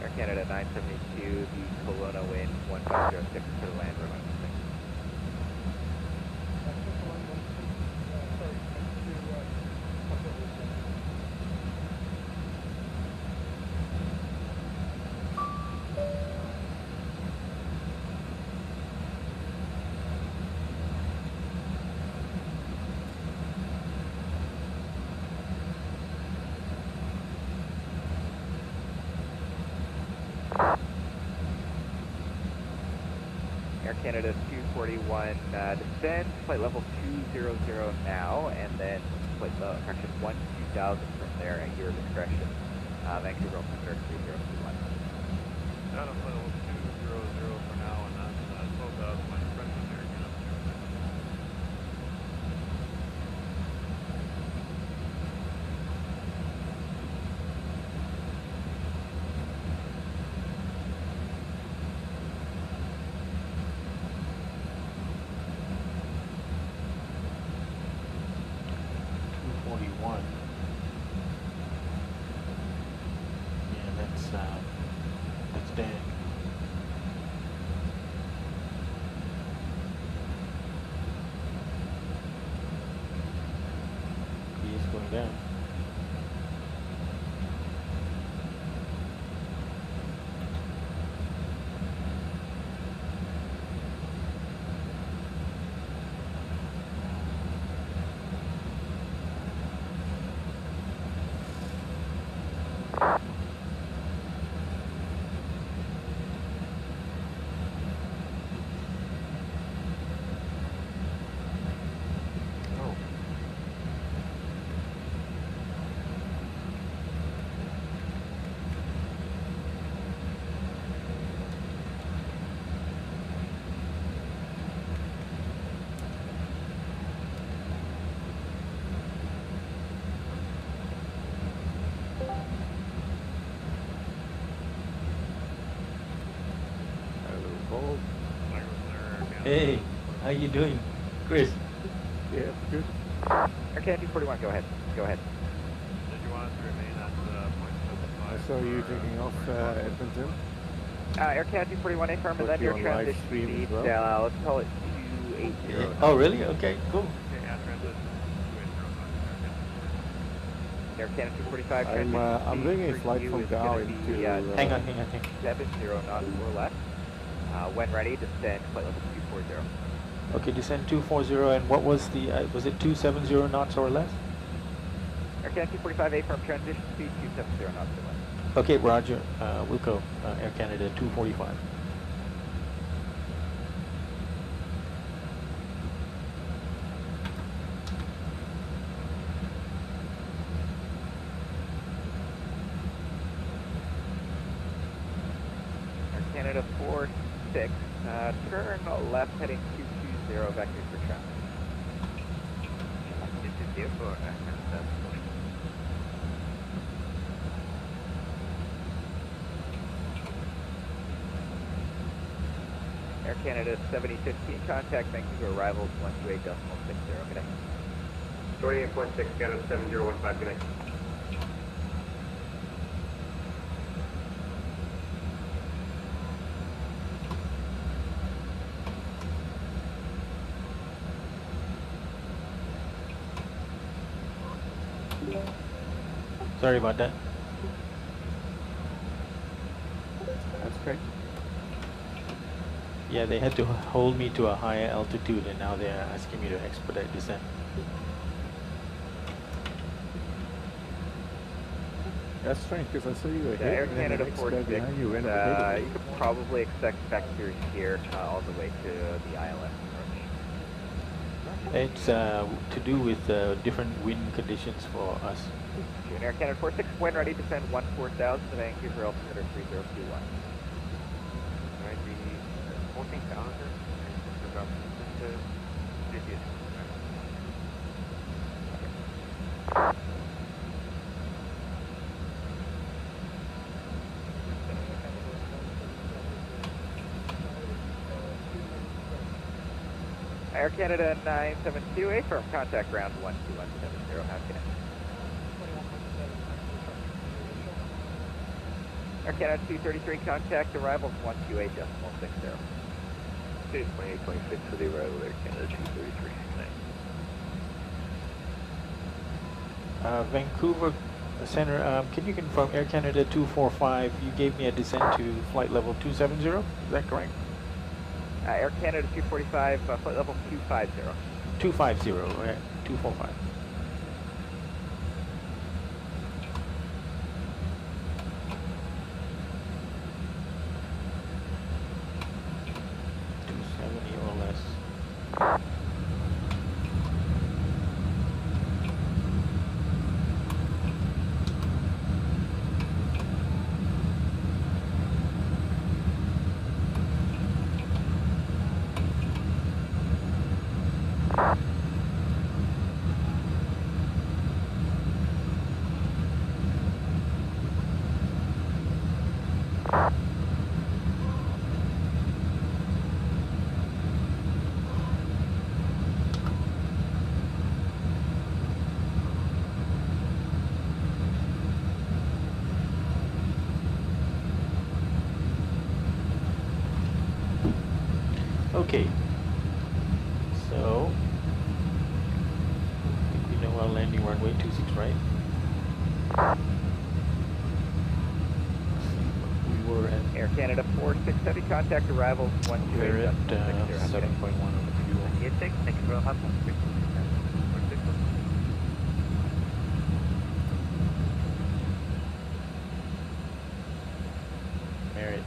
Air Canada 972, the Kelowna wind 1506 to the land runway 16. Air Canada 241, descend, flight level 200 now, and then flight correction 12000 from there at your discretion. Vancouver altimeter 3021. Out of flight level 200 for now, and that's 12,000 my friend in there again. Yeah, that's Dan. He is going down. Hey, how you doing, Chris? Yeah, good. Air Canada 241, go ahead. Go ahead. Did you want us to remain at .75? I saw you taking off Edmonton. Air Canada 241, affirm, and then your transition speed, well. Let's call it 280. Yeah. Oh, really? Okay, cool. Okay, yeah, transition 280. Air Canada 245, transition I'm doing a for flight you from is Gao gonna into... be, hang on. 70 knots or less. When ready, descend flight level 240. Okay, descend 240, and what was the, was it 270 knots or less? Air Canada 245, affirm, transition speed 270 knots or less. Okay, Roger, Wilco, Air Canada 245. Air Canada 46, turn left heading 220, vectors for traffic. Air Canada 7015, contact Vancouver arrivals 128.60, good day. 28.6, Canada 7015, good day. Sorry about that. That's great. Yeah, they had to hold me to a higher altitude, and now they're asking me to expedite descent. That's strange, because I saw you were Air here, and then Canada the next guy 46, behind you ran you over could probably expect vectors here all the way to the ILS approach. It's to do with different wind conditions for us. June Air Canada 46, when ready, descend 14,000 to Vancouver, altimeter 3021. Alright, the 14 calendar and about the GPS. Air Canada 972, firm contact ground 12170, how can Air Canada 233, contact arrivals 128.60. Okay, 2826 for the arrival Air Canada 233. Vancouver Center, can you confirm Air Canada 245, you gave me a descent to flight level 270, is that correct? Air Canada 245, flight level 250. 250, right, 245. Or less. Okay, so I think we know our landing runway 26, right? We were at Air Canada 4670, contact arrivals 128.60. we're at 7.1 on the fuel. Thank you very much. Merit.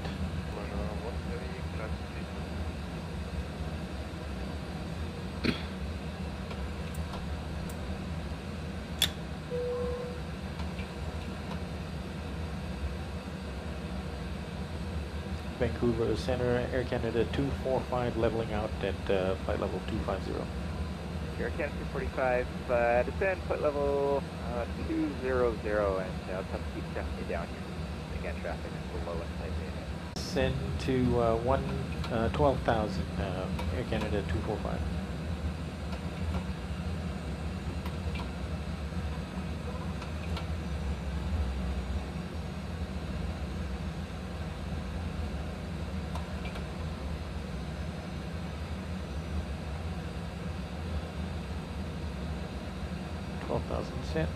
Vancouver Center, Air Canada 245, leveling out at flight level 250. Air Canada 245, descend flight level 200, and I'll keep jumping you down here. Again, traffic is below inside data. Send to 12,000, Air Canada 245. Set.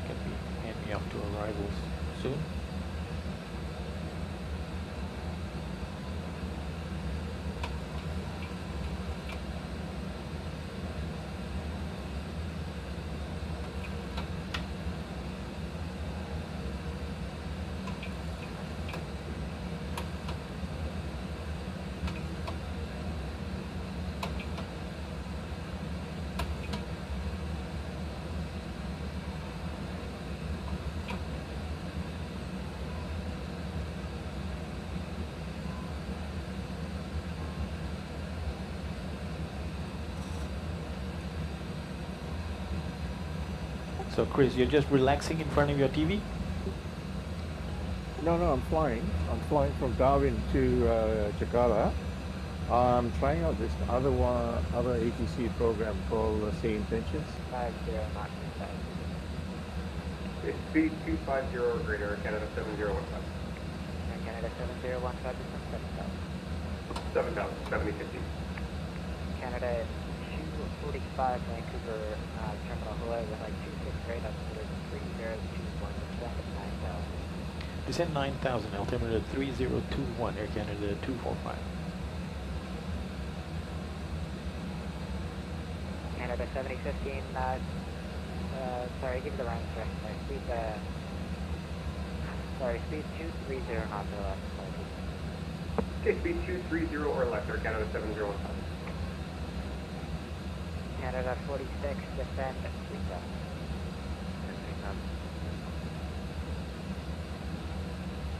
Can be hand me off to arrivals soon. So Chris, you're just relaxing in front of your TV? No, I'm flying. I'm flying from Darwin to Jakarta. I'm trying out this other ATC program called Same Intentions. 50 Mach 5. It's speed 250 or greater, Canada 7015. Air Canada 7015 descend 7,000. 7050. Canada 245, Vancouver Terminal Hawaii with like 26 right up to 3021 descend 9,000. Descend 9,000, altimeter 3021, Air Canada 245. Canada 7015, sorry, give me the wrong instruction there. Speed, sorry, speed 230 knots or less. Okay, speed 230 or less, Air Canada 7015. Canada 46, descend 3,000.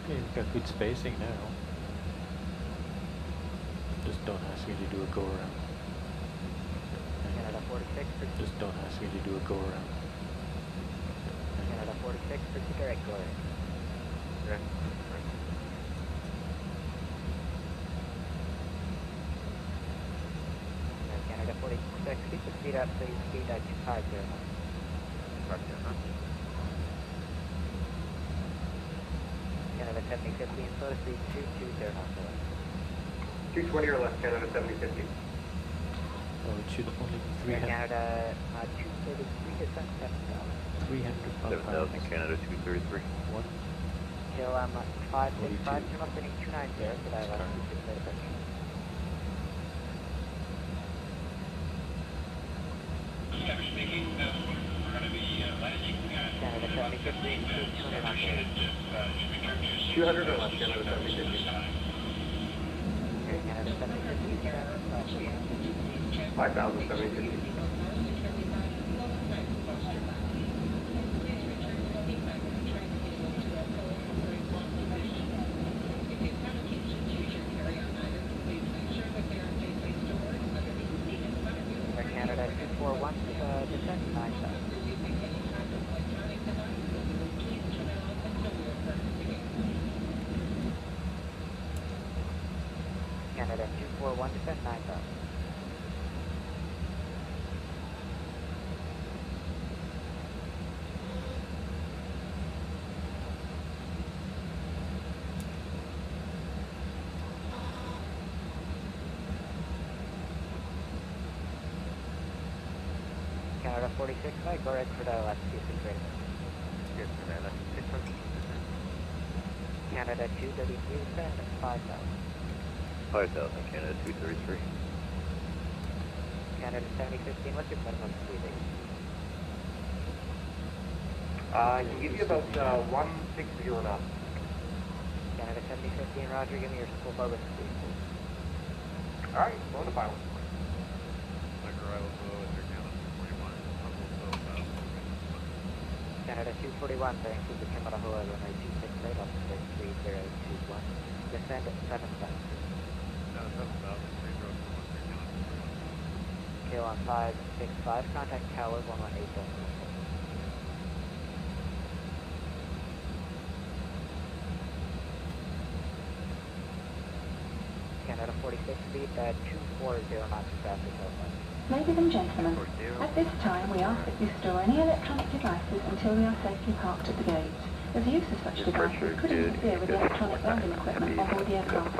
Okay, we've got good spacing now. Just don't ask me to do a go around. Canada 46, Just don't ask me to do a go around. Canada 46, proceed direct glide. Okay. Canada 46, keep the speed up, please. Speed at 250. Canada 7050 and slow speed 220 knots. 220 or less, Canada 7050. Oh, it should only be 300. Canada 233 descent 7000. 300 7,000 Canada 233. One. Kill 565, turn off heading 290, but I left 268 approach. Canada 7050, 200 knots. 200 or less, Canada 7050. Canada 7050, 5,000 7050. Canada 241, descent 9,000. Canada 241, descent 9,000. Canada 46, right, go ahead for the last 26 rating. Yes, Canada 600. Canada 233, descent 5,000. 5,000 Canada 233. Canada 7015, what's your minimum speed? Can give you about 160 knots. Canada 7015, roger, give me your full forward speed. Alright, go to pilot. Canada 241, bearing to the Kimura Hoa, runway 26 right, altimeter 3021, descend at 7,000. Kill on 565, contact tower 118. Canada 46 speed, 240 knots traffic over. Ladies and gentlemen, at this time we ask that you store any electronic devices until we are safely parked at the gate, as the use of such devices could interfere with the electronic landing equipment on board the aircraft.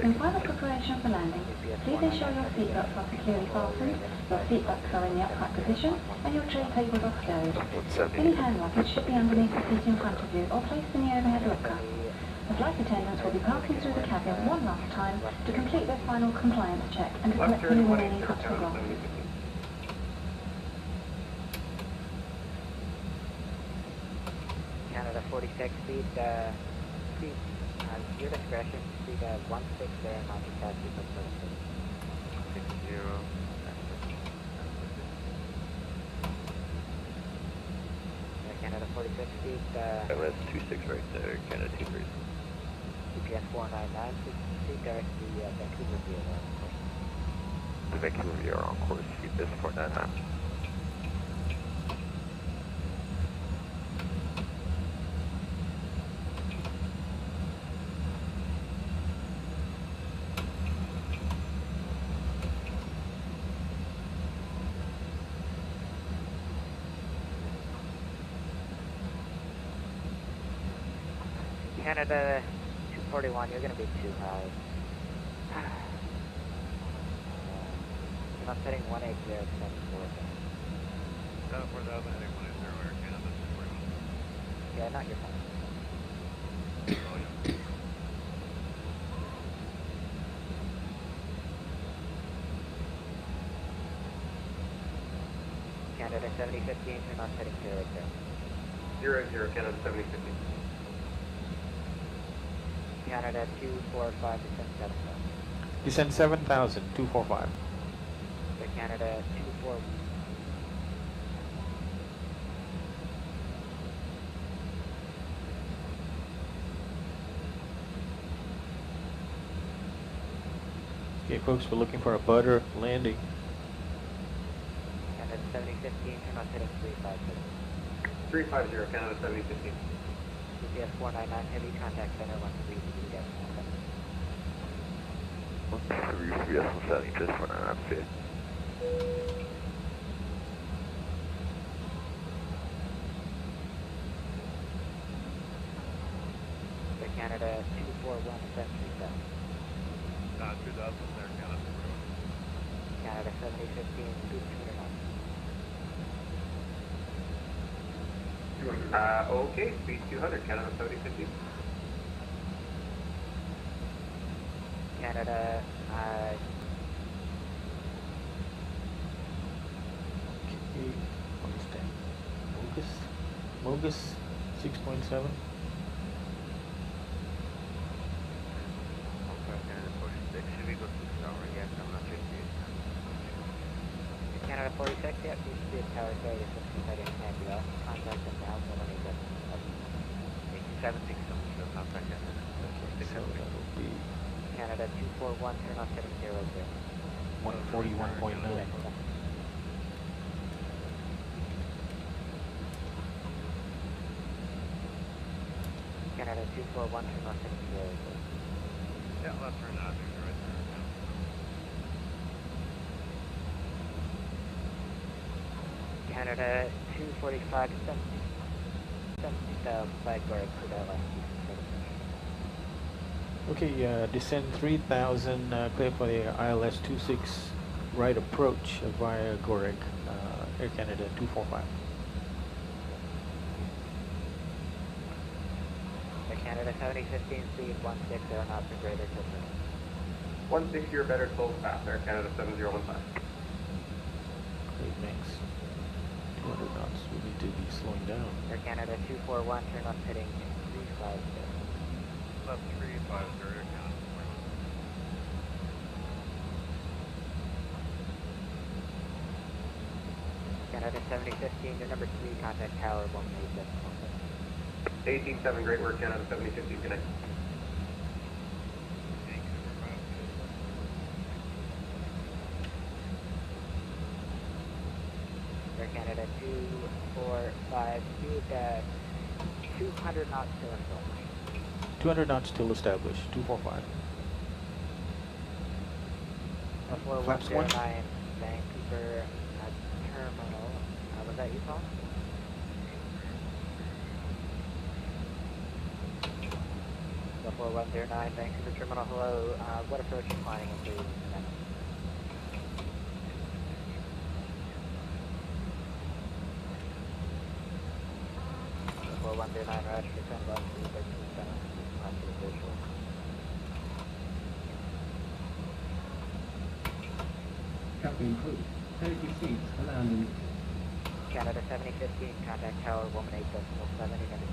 In final preparation for landing, please ensure your seatbelts are securely fastened, your seatbacks are in the upright position, and your tray tables are stowed. Any hand luggage should be underneath the seat in front of you or placed in the overhead locker. The flight attendants will be passing through the cabin one last time to complete their final compliance check and to collect any remaining photographs. Canada 46 speed, your discretion, speed 16 there, mounting taxi from 76. 60. Canada 46 speed, That's 26 right there, Canada 23. GPS 499, proceed direct to the Vancouver VAR. The Vancouver VAR on course, GPS 499. Canada 241, you're going to be too high. You're not setting 180 at 74. 4,000 heading 180 Air Canada 241. Yeah, not your fault. Canada 7015, you're not setting 0 right there. 0 Canada 7050. Canada 245, descend 7,000. Descend 7,000, 245. Canada 24. Okay, folks, we're looking for a butter landing. Canada 7015, turn on heading 350. 350, Canada 7015. GPS 499 heavy, contact center 13 GPS UPS 170, just for an outfit. Canada 241 737. 2000 there, Canada. Canada 7015, speed 200 knots. Okay, speed 200, Canada 7015. Canada, Okay, understand. Mogus 6.7. Canada 46, yeah, please be at Tower 30, 65 in Canada. Contact them now, so when you get 76, contact Canada. Okay, so that'll be Canada 241, turn off heading 00. 141.9. Canada 241, turn off heading 00. Yeah, left turn out, right there. Canada 245 to 70,000 flag guard, cleared out last Okay, descend 3000, clear for the ILS 26 right approach via Gorek, Air Canada 245. Air Canada 7015, speed 16 knots or greater to 160 or better, close path, Air Canada 7015. Great, thanks. 200 knots, we need to be slowing down. Air Canada 241, turn off heading 350. Left 350, Air Canada. Canada 7015, your number 3, contact tower 187. 187, great work, Canada 7015, connect. Air Canada 245, speed 200 knots to established. 200 knots still established, 245. Before Flaps 1. 109, Vancouver terminal. Was that you, Paul? Before 109, Vancouver terminal, hello. What approach are you planning in 3 minutes? Before 109, Roger, 10 left, 313, left to the visual. Cabin crew, 30 seats, landing. Canada 7015, contact tower 18.7, negative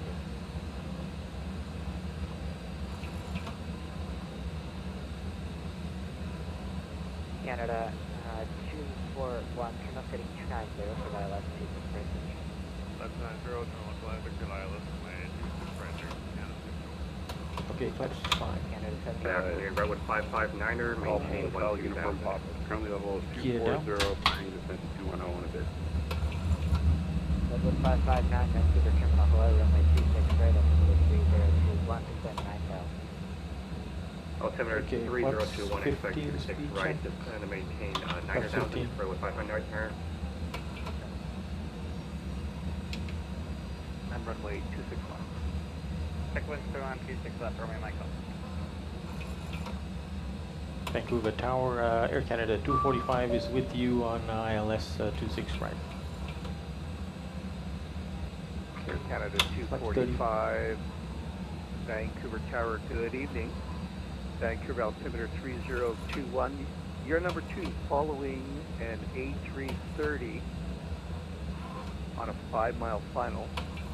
2. Canada 241, turn up heading 290 for the ILS 26 bridge. Left 90, turn left landing, good ILS, and 26 French, Canada. Okay, flaps 5. Canada 70. Redwood 559er, maintain 12000. Uniform pop. Currently level is Gear down. 240, planning descent to 210 in a bit. Redwood 559, Vancouver terminal, hello, runway 26 right, altimeter 3021, descent 9000. Altimeter Okay, 3021, expect 15 26 speed right, check. just plan to maintain Flaps 9000 15. for with 500 turn. And runway 26 left. Check winds through on 26 left, runway Michael. Vancouver Tower, Air Canada 245 is with you on ILS 26 right. Air Canada Flight 245, Vancouver Tower, good evening. Vancouver altimeter 3021. You're number 2, following an A330 on a 5-mile final.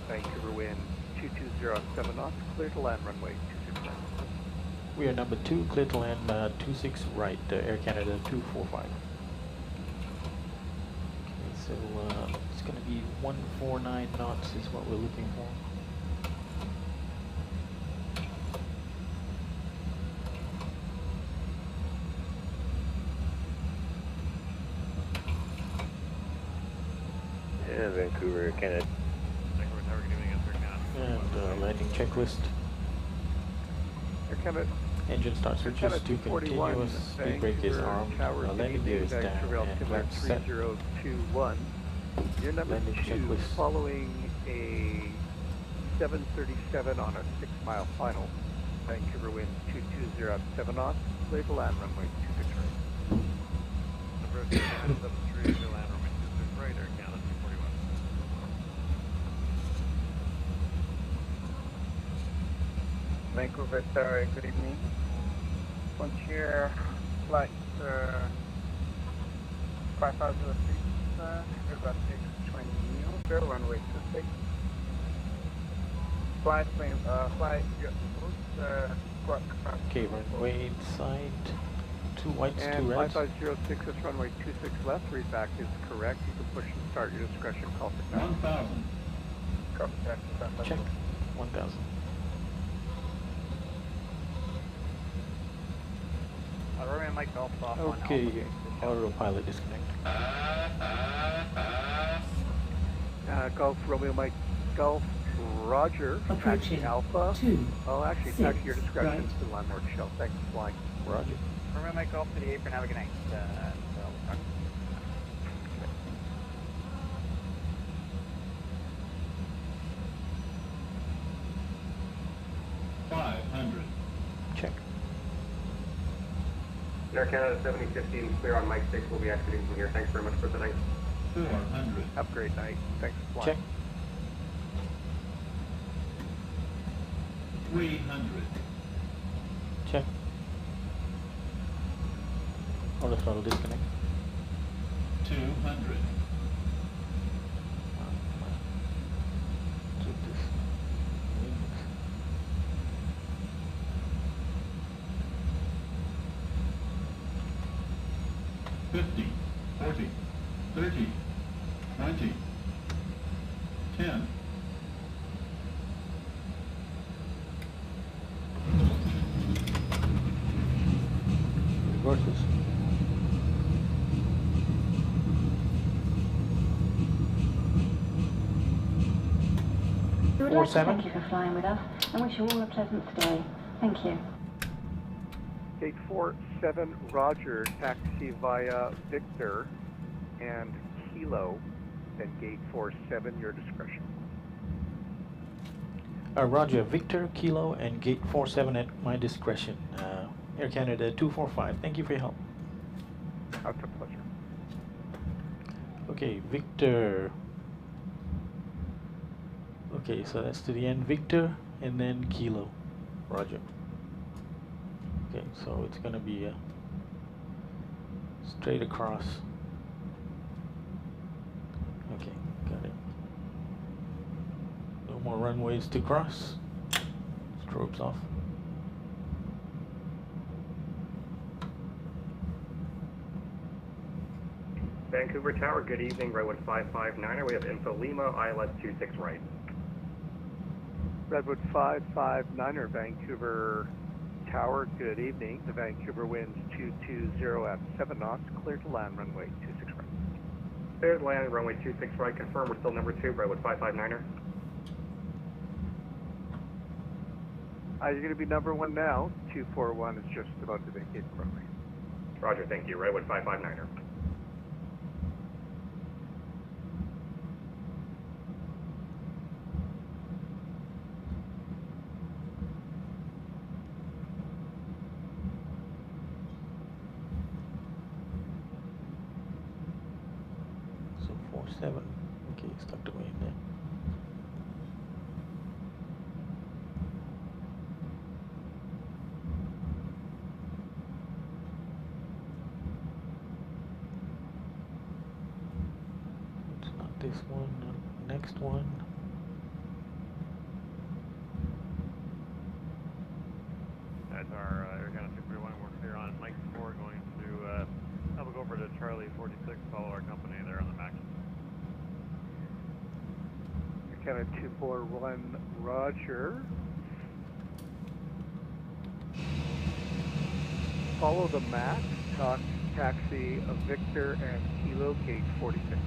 Vancouver wind 2207 knots, clear to land runway 26 left. We are number 2, clear to land 26 right, Air Canada 245. Okay, so it's going to be 149 knots is what we're looking for. Air Canada. Vancouver Tower, good evening, Air Canada. And landing checklist. Air Canada. Engine start switches to continuous. Speed brake is armed. Landing gear is down and flaps set. 3021. You're number Landing 2 checklist. following a 737 on a 6-mile final. Vancouver winds 220 at 7 knots. Clear to land runway 26 right. Number 973, clear land runway 26 right, Air Canada 241. Vancouver Tower, good evening. Frontier flight 5006, about 620 New, runway 26. Flight plane, Okay, runway side. 2 whites, 2 And reds. 5506 is runway 26 left. Read back is correct. You can push and start your discretion. Call for taxi. 1,000. Copy taxi. Check. 1000. Romeo Mike Golf off on Okay, Alpha. autopilot disconnect. Golf Romeo Mike Golf Roger. Taxi Approaching. Alpha. 2. Oh, actually, 6, taxi your discretion right. to landlord shell. Thanks for flying. Roger. Romeo Mike Golf to the apron, have a good night. So, 500. Check. Air Canada 7015, clear on Mike 6. We'll be exiting from here. Thanks very much for the night. 400. Have a great night. Thanks for Check. flying. 300. Check. Auto throttle disconnect. 200. Keep this. 50, 40, 30, 20, 10. Reverses. We would 4, like to 7. thank you for flying with us and wish you all a pleasant stay. Thank you. Gate 47 Roger, taxi via Victor and Kilo. Then gate 47, your discretion. Roger, Victor, Kilo, and gate 47 at my discretion. Air Canada 245. Thank you for your help. It's a pleasure. Okay, Victor. Okay, so that's to the end. Victor, and then Kilo. Roger. Okay, so it's gonna be straight across. Okay, got it. No more runways to cross. Strobes off. Vancouver Tower, good evening. Redwood 559er. We have info Lima, ILS 26 right. Redwood 559er, Vancouver Tower, good evening. The Vancouver winds 220 at 7 knots, clear to land runway 26 right. Clear to land runway 26 right. Confirm we're still number 2, Redwood 559er. You're going to be number 1 now. 241 is just about to vacate the runway. Roger, thank you. Redwood 559er. So 47. Okay, stuck away in there. It's not this one, not next one. That's our Air Canada 241. We're clear on Mike 4 going to have a go over to Charlie 46. Follow our company there on the Mac. Canada 241 Roger. Follow the map, taxi of Victor and Kilo, gate 46.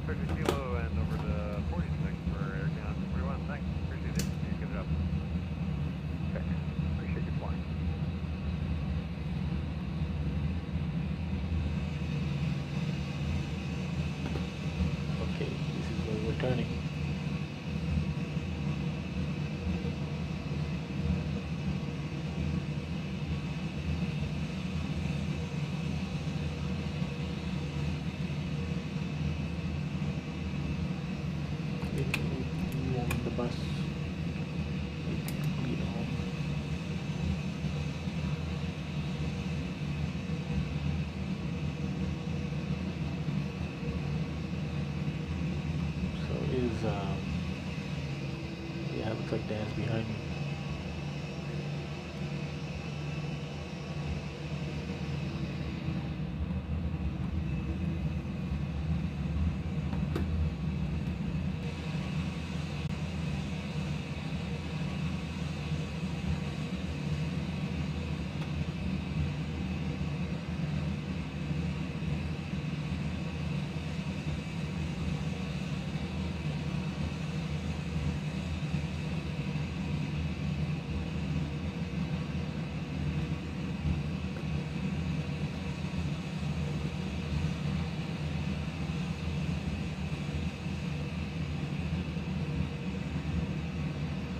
Sergeant Kilo and over to 46 for Air Canada 241. Thanks. Appreciate it. You give it up. Okay. Appreciate your flying. Okay, this is where we're turning. You on the bus. Lead home. So is yeah, looks like Dan's behind me.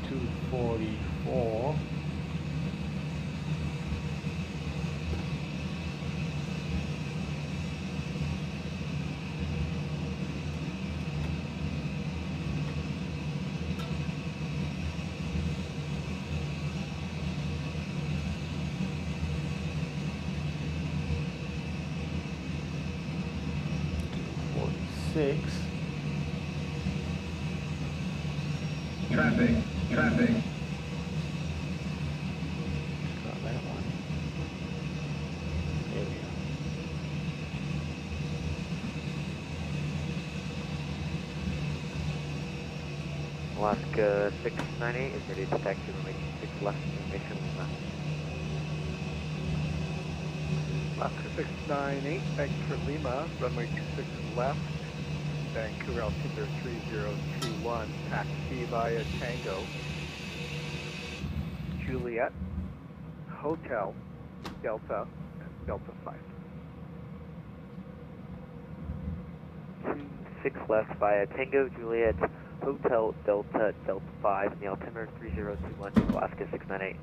.244. .246. Traffic, traffic. Got that one. There we go. Alaska 698 is ready to taxi runway 6 left, information Alaska 698, thanks for Lima, runway 26 left, Vancouver altimeter 3021, taxi via Tango, Juliet, Hotel, Delta, and Delta 5. 6 left via Tango, Juliet, Hotel, Delta, Delta 5, and the altimeter 3021 to Alaska 698.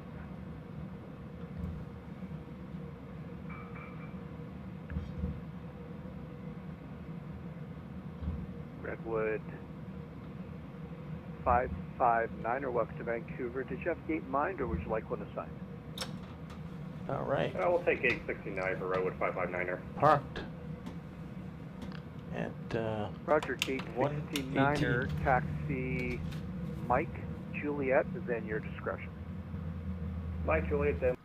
Redwood 559, or welcome to Vancouver. Did you have gate in mind, or would you like one assigned? All right. We'll take gate 69 for Redwood 559er. Parked at Roger, gate 69er, taxi Mike Juliet is in your discretion. Mike Juliet, then.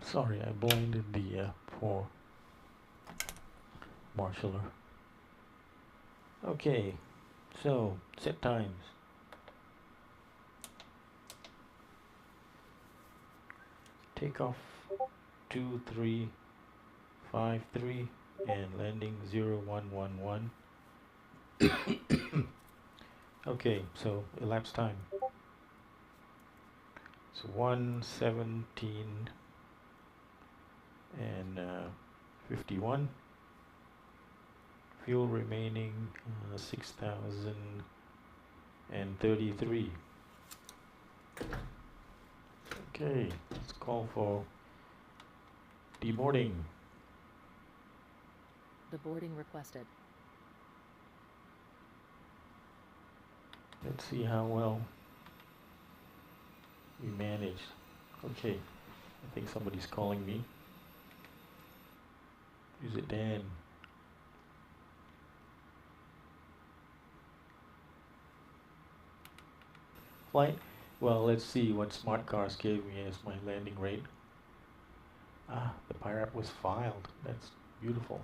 Sorry, I blinded the poor marshaller. Okay, so set times. Takeoff 2353 and landing 0111. Okay, so elapsed time. So 1:17 and 51. Fuel remaining 6,033. Okay, let's call for deboarding. The boarding requested. Let's see how well we managed. Okay, I think somebody's calling me. Is it Dan? Flight? Well, let's see what Smart Cars gave me as my landing rate. Ah, the PIRAP was filed. That's beautiful.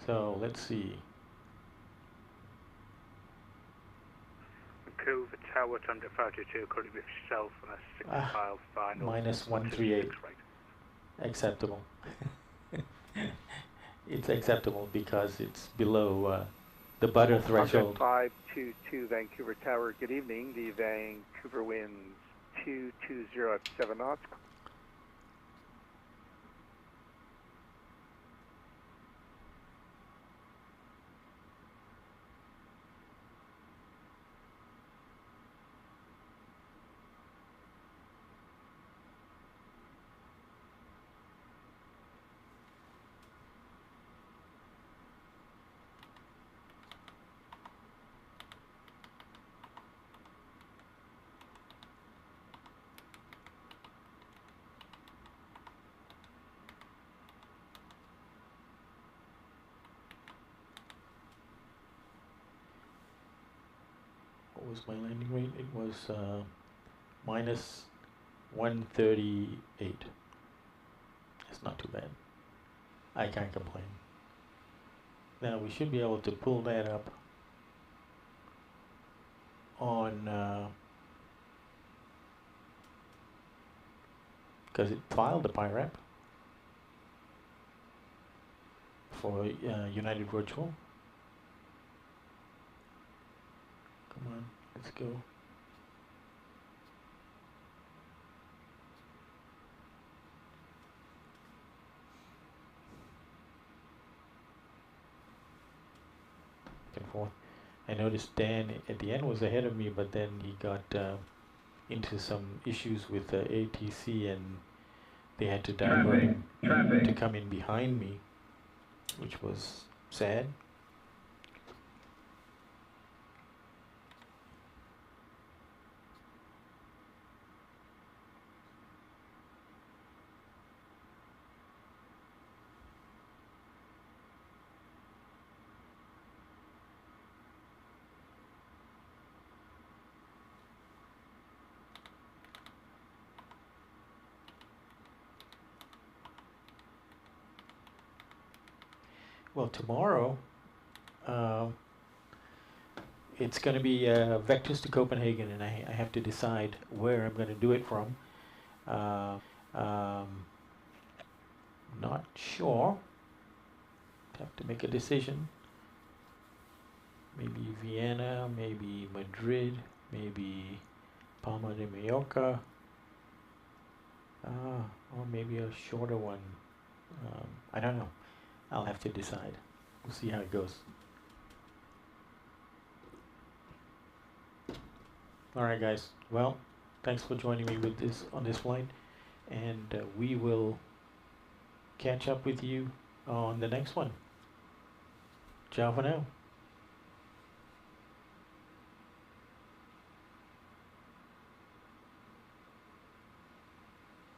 So let's see. Vancouver Tower 232, currently with yourself on a 6 mile final. Minus 138. Acceptable. It's acceptable because it's below the butter threshold. 522 Vancouver Tower, good evening. The Vancouver winds 220 at 7 knots. What was my landing rate? It was minus 138. It's not too bad. I can't complain. Now we should be able to pull that up on because it filed the PIRAP for United Virtual. Come on, let's go. Back and forth. I noticed Dan at the end was ahead of me, but then he got into some issues with the ATC and they had to divert him to come in behind me, which was sad. Well, tomorrow, it's going to be vectors to Copenhagen, and I have to decide where I'm going to do it from. Not sure. Have to make a decision. Maybe Vienna, maybe Madrid, maybe Palma de Mallorca, or maybe a shorter one. I don't know. I'll have to decide. We'll see how it goes. All right, guys. Well, thanks for joining me with this on this flight, and we will catch up with you on the next one. Ciao for now.